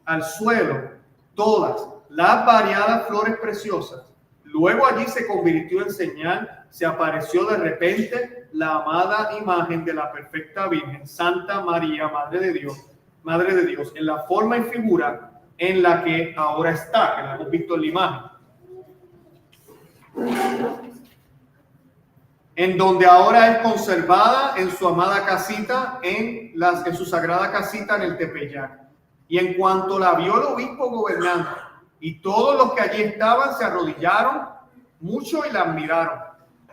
[SPEAKER 2] al suelo todas las variadas flores preciosas, luego allí se convirtió en señal, se apareció de repente la amada imagen de la perfecta Virgen, Santa María, Madre de Dios, en la forma y figura en la que ahora está, que la hemos visto en la imagen. En donde ahora es conservada en su amada casita, en su sagrada casita en el Tepeyac. Y en cuanto la vio el obispo gobernante y todos los que allí estaban, se arrodillaron mucho y la admiraron.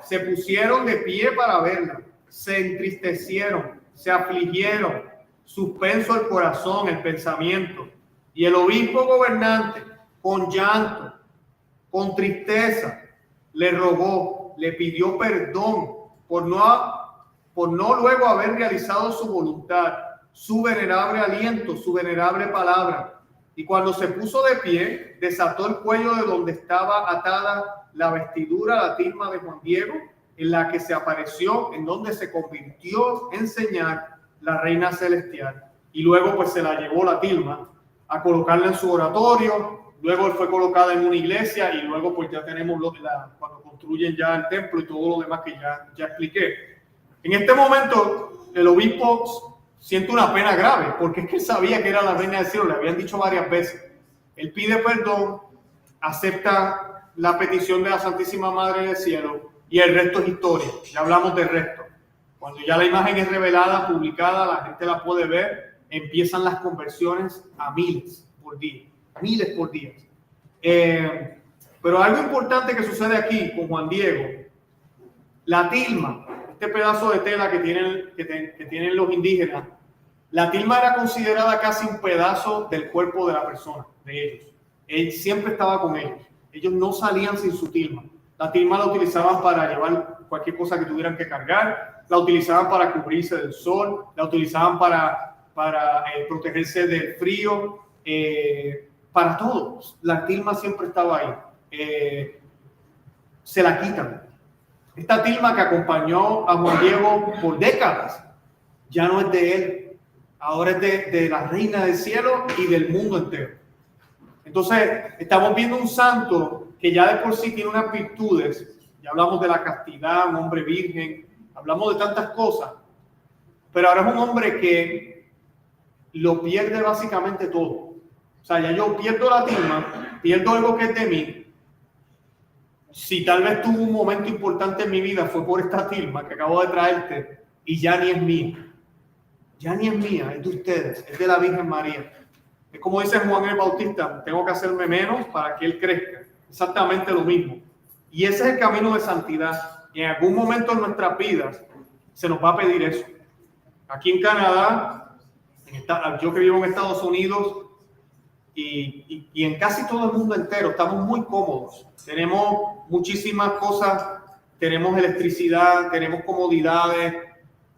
[SPEAKER 2] Se pusieron de pie para verla, se entristecieron, se afligieron, suspenso el corazón, el pensamiento. Y el obispo gobernante, con llanto, con tristeza, le rogó, le pidió perdón por no luego haber realizado su voluntad, su venerable aliento, su venerable palabra. Y cuando se puso de pie, desató el cuello de donde estaba atada la vestidura, la tilma de Juan Diego, en la que se apareció, en donde se convirtió en señal la reina celestial. Y luego pues se la llevó la tilma a colocarla en su oratorio. Luego fue colocada en una iglesia y luego pues ya tenemos cuando construyen ya el templo y todo lo demás que ya expliqué. En este momento el obispo siente una pena grave, porque es que él sabía que era la reina del cielo, le habían dicho varias veces. Él pide perdón, acepta la petición de la Santísima Madre del Cielo y el resto es historia. Ya hablamos del resto. Cuando ya la imagen es revelada, publicada, la gente la puede ver, empiezan las conversiones a miles por día. Pero algo importante que sucede aquí con Juan Diego, la tilma, este pedazo de tela que tienen los indígenas, la tilma era considerada casi un pedazo del cuerpo de la persona, de ellos. Él siempre estaba con ellos. Ellos no salían sin su tilma. La tilma la utilizaban para llevar cualquier cosa que tuvieran que cargar, la utilizaban para cubrirse del sol, la utilizaban para protegerse del frío, para todos. La tilma siempre estaba ahí. Se la quitan. Esta tilma que acompañó a Juan Diego por décadas ya no es de él, ahora es de la reina del cielo y del mundo entero. Entonces estamos viendo un santo que ya de por sí tiene unas virtudes. Ya hablamos de la castidad, un hombre virgen, hablamos de tantas cosas, pero ahora es un hombre que lo pierde básicamente todo. O sea, ya yo pierdo la tilma, pierdo algo que es de mí, si tal vez tuvo un momento importante en mi vida, fue por esta tilma que acabo de traerte y ya ni es mía. Ya ni es mía, es de ustedes, es de la Virgen María. Es como dice Juan el Bautista, tengo que hacerme menos para que Él crezca. Exactamente lo mismo. Y ese es el camino de santidad. Y en algún momento en nuestras vidas se nos va a pedir eso. Aquí en Canadá, yo que vivo en Estados Unidos y en casi todo el mundo entero, estamos muy cómodos. Tenemos muchísimas cosas, tenemos electricidad, tenemos comodidades,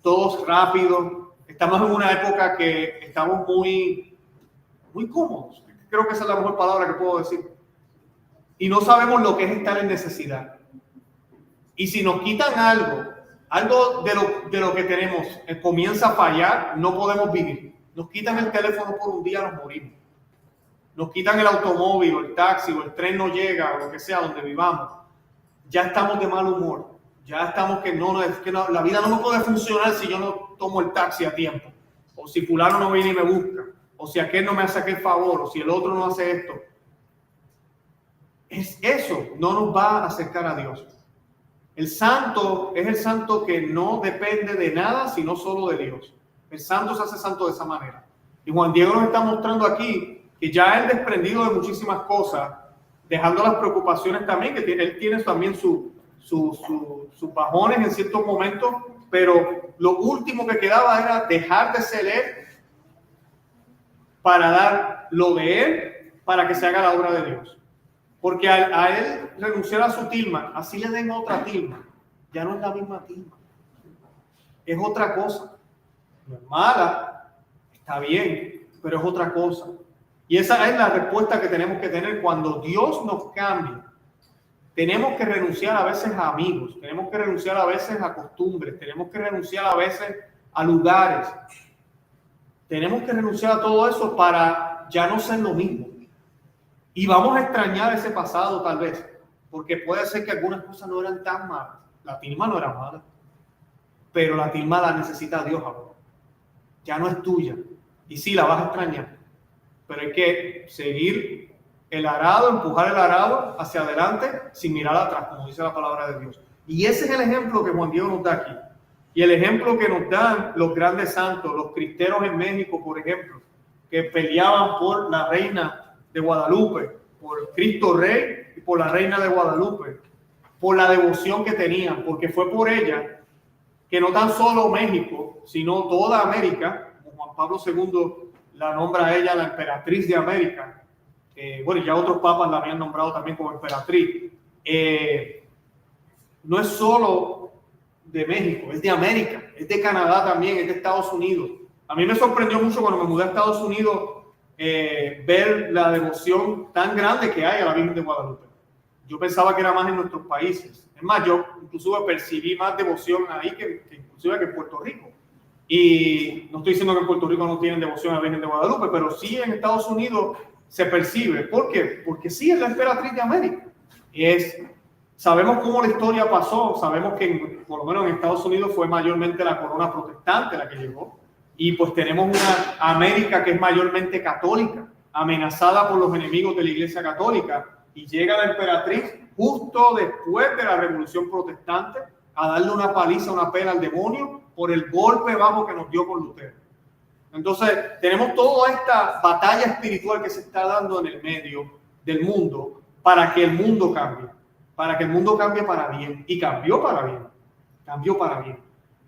[SPEAKER 2] todo es rápido. Estamos en una época que estamos muy cómodos. Creo que esa es la mejor palabra que puedo decir. Y no sabemos lo que es estar en necesidad. Y si nos quitan algo de lo que tenemos, comienza a fallar, no podemos vivir. Nos quitan el teléfono por un día, nos morimos. Nos quitan el automóvil, o el taxi, o el tren no llega, o lo que sea, donde vivamos. Ya estamos de mal humor. Ya estamos que la vida no me puede funcionar si yo no tomo el taxi a tiempo. O si fulano no viene y me busca. O si aquel no me hace aquel favor. O si el otro no hace esto. Eso no nos va a acercar a Dios. El santo es el santo que no depende de nada, sino solo de Dios. El santo se hace santo de esa manera. Y Juan Diego nos está mostrando aquí que ya él desprendido de muchísimas cosas, dejando las preocupaciones también, que él tiene también sus bajones en ciertos momentos, pero lo último que quedaba era dejar de ser él para dar lo de él, para que se haga la obra de Dios. Porque a él renunciar a su tilma, así le den otra tilma, ya no es la misma tilma, es otra cosa. No es mala, está bien, pero es otra cosa. Y esa es la respuesta que tenemos que tener cuando Dios nos cambia. Tenemos que renunciar a veces a amigos, tenemos que renunciar a veces a costumbres, tenemos que renunciar a veces a lugares. Tenemos que renunciar a todo eso para ya no ser lo mismo. Y vamos a extrañar ese pasado tal vez, porque puede ser que algunas cosas no eran tan malas. La tilma no era mala, pero la tilma la necesita Dios ahora. Ya no es tuya. Y sí, la vas a extrañar. Pero hay que seguir el arado, empujar el arado hacia adelante sin mirar atrás, como dice la palabra de Dios. Y ese es el ejemplo que Juan Diego nos da aquí. Y el ejemplo que nos dan los grandes santos, los cristeros en México, por ejemplo, que peleaban por la reina de Guadalupe, por Cristo Rey y por la reina de Guadalupe, por la devoción que tenían, porque fue por ella que no tan solo México, sino toda América, como Juan Pablo II la nombra a ella la emperatriz de América, bueno, ya otros papas la habían nombrado también como emperatriz, no es solo de México, es de América, es de Canadá también, es de Estados Unidos. A mí me sorprendió mucho cuando me mudé a Estados Unidos ver la devoción tan grande que hay a la Virgen de Guadalupe. Yo pensaba que era más en nuestros países. Es más, yo inclusive percibí más devoción ahí que inclusive que en Puerto Rico. Y no estoy diciendo que en Puerto Rico no tienen devoción a la Virgen de Guadalupe, pero sí en Estados Unidos se percibe. ¿Por qué? Porque sí es la emperatriz de América. Sabemos cómo la historia pasó, sabemos que por lo menos en Estados Unidos fue mayormente la corona protestante la que llegó. Y pues tenemos una América que es mayormente católica, amenazada por los enemigos de la Iglesia Católica. Y llega la emperatriz justo después de la Revolución Protestante a darle una paliza, una pela al demonio por el golpe bajo que nos dio con Lutero. Entonces tenemos toda esta batalla espiritual que se está dando en el medio del mundo para que el mundo cambie. Para que el mundo cambie para bien. Y cambió para bien. Cambió para bien.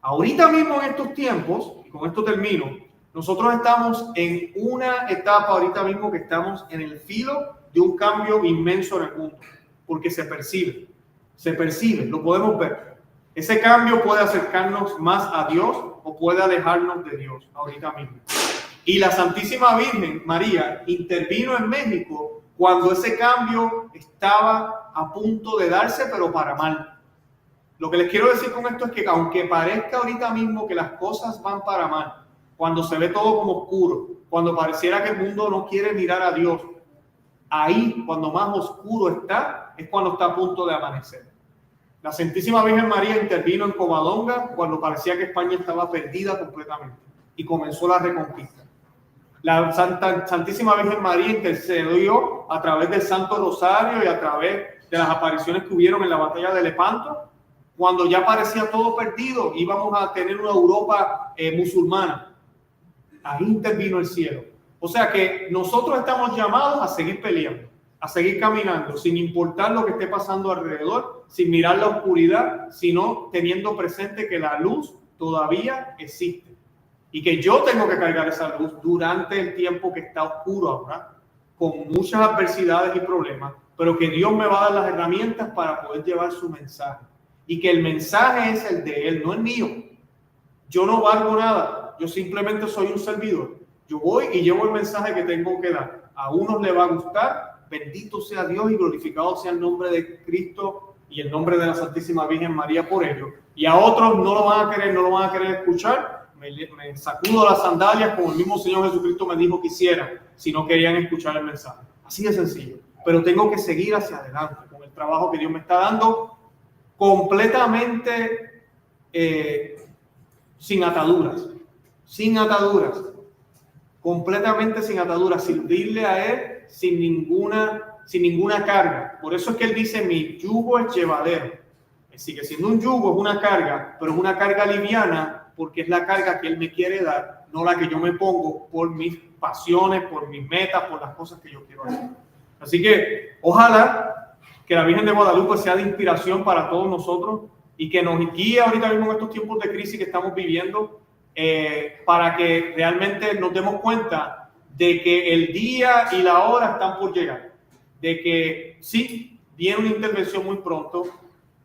[SPEAKER 2] Ahorita mismo en estos tiempos, y con esto termino, nosotros estamos en una etapa ahorita mismo que estamos en el filo de un cambio inmenso en el mundo, porque se percibe, lo podemos ver. Ese cambio puede acercarnos más a Dios o puede alejarnos de Dios ahorita mismo. Y la Santísima Virgen María intervino en México cuando ese cambio estaba a punto de darse, pero para mal. Lo que les quiero decir con esto es que aunque parezca ahorita mismo que las cosas van para mal, cuando se ve todo como oscuro, cuando pareciera que el mundo no quiere mirar a Dios, ahí cuando más oscuro está, es cuando está a punto de amanecer. La Santísima Virgen María intervino en Covadonga cuando parecía que España estaba perdida completamente y comenzó la reconquista. La Santísima Virgen María intercedió a través del Santo Rosario y a través de las apariciones que hubieron en la batalla de Lepanto, cuando ya parecía todo perdido, íbamos a tener una Europa musulmana. Ahí intervino el cielo. O sea que nosotros estamos llamados a seguir peleando, a seguir caminando, sin importar lo que esté pasando alrededor, sin mirar la oscuridad, sino teniendo presente que la luz todavía existe y que yo tengo que cargar esa luz durante el tiempo que está oscuro ahora, con muchas adversidades y problemas, pero que Dios me va a dar las herramientas para poder llevar su mensaje y que el mensaje es el de Él, no el mío. Yo no valgo nada, yo simplemente soy un servidor. Yo voy y llevo el mensaje que tengo que dar. A unos le va a gustar, bendito sea Dios y glorificado sea el nombre de Cristo y el nombre de la Santísima Virgen María por ello. Y a otros no lo van a querer, no lo van a querer escuchar. Me sacudo las sandalias como el mismo Señor Jesucristo me dijo que hiciera si no querían escuchar el mensaje. Así de sencillo. Pero tengo que seguir hacia adelante con el trabajo que Dios me está dando completamente sin ataduras, completamente sin ataduras, servirle a Él sin ninguna carga. Por eso es que Él dice, mi yugo es llevadero. Sigue siendo un yugo, es una carga, pero es una carga liviana porque es la carga que Él me quiere dar, no la que yo me pongo por mis pasiones, por mis metas, por las cosas que yo quiero hacer. Así que ojalá que la Virgen de Guadalupe sea de inspiración para todos nosotros y que nos guíe ahorita mismo en estos tiempos de crisis que estamos viviendo, para que realmente nos demos cuenta de que el día y la hora están por llegar, de que sí, viene una intervención muy pronto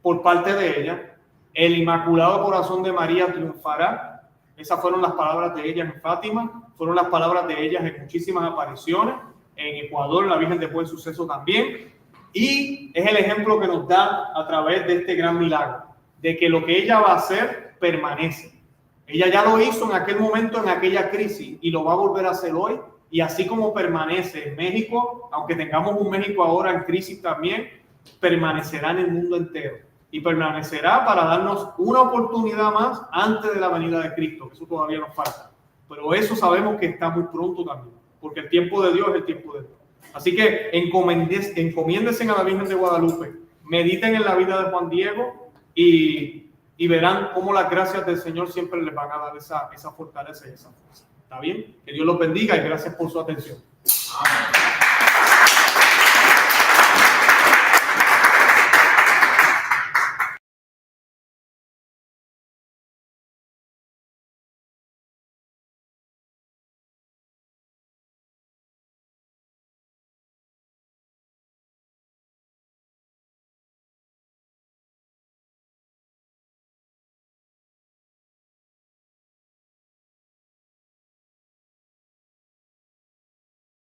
[SPEAKER 2] por parte de ella, el Inmaculado Corazón de María triunfará. Esas fueron las palabras de ella en Fátima, fueron las palabras de ellas en muchísimas apariciones, en Ecuador la Virgen de Buen Suceso también, y es el ejemplo que nos da a través de este gran milagro, de que lo que ella va a hacer permanece. Ella ya lo hizo en aquel momento, en aquella crisis, y lo va a volver a hacer hoy. Y así como permanece en México, aunque tengamos un México ahora en crisis también, permanecerá en el mundo entero. Y permanecerá para darnos una oportunidad más antes de la venida de Cristo. Eso todavía nos falta. Pero eso sabemos que está muy pronto también, porque el tiempo de Dios es el tiempo de Dios. Así que encomiéndense a la Virgen de Guadalupe, mediten en la vida de Juan Diego y verán cómo las gracias del Señor siempre les van a dar esa fortaleza y esa fuerza. ¿Está bien? Que Dios los bendiga y gracias por su atención. Amén.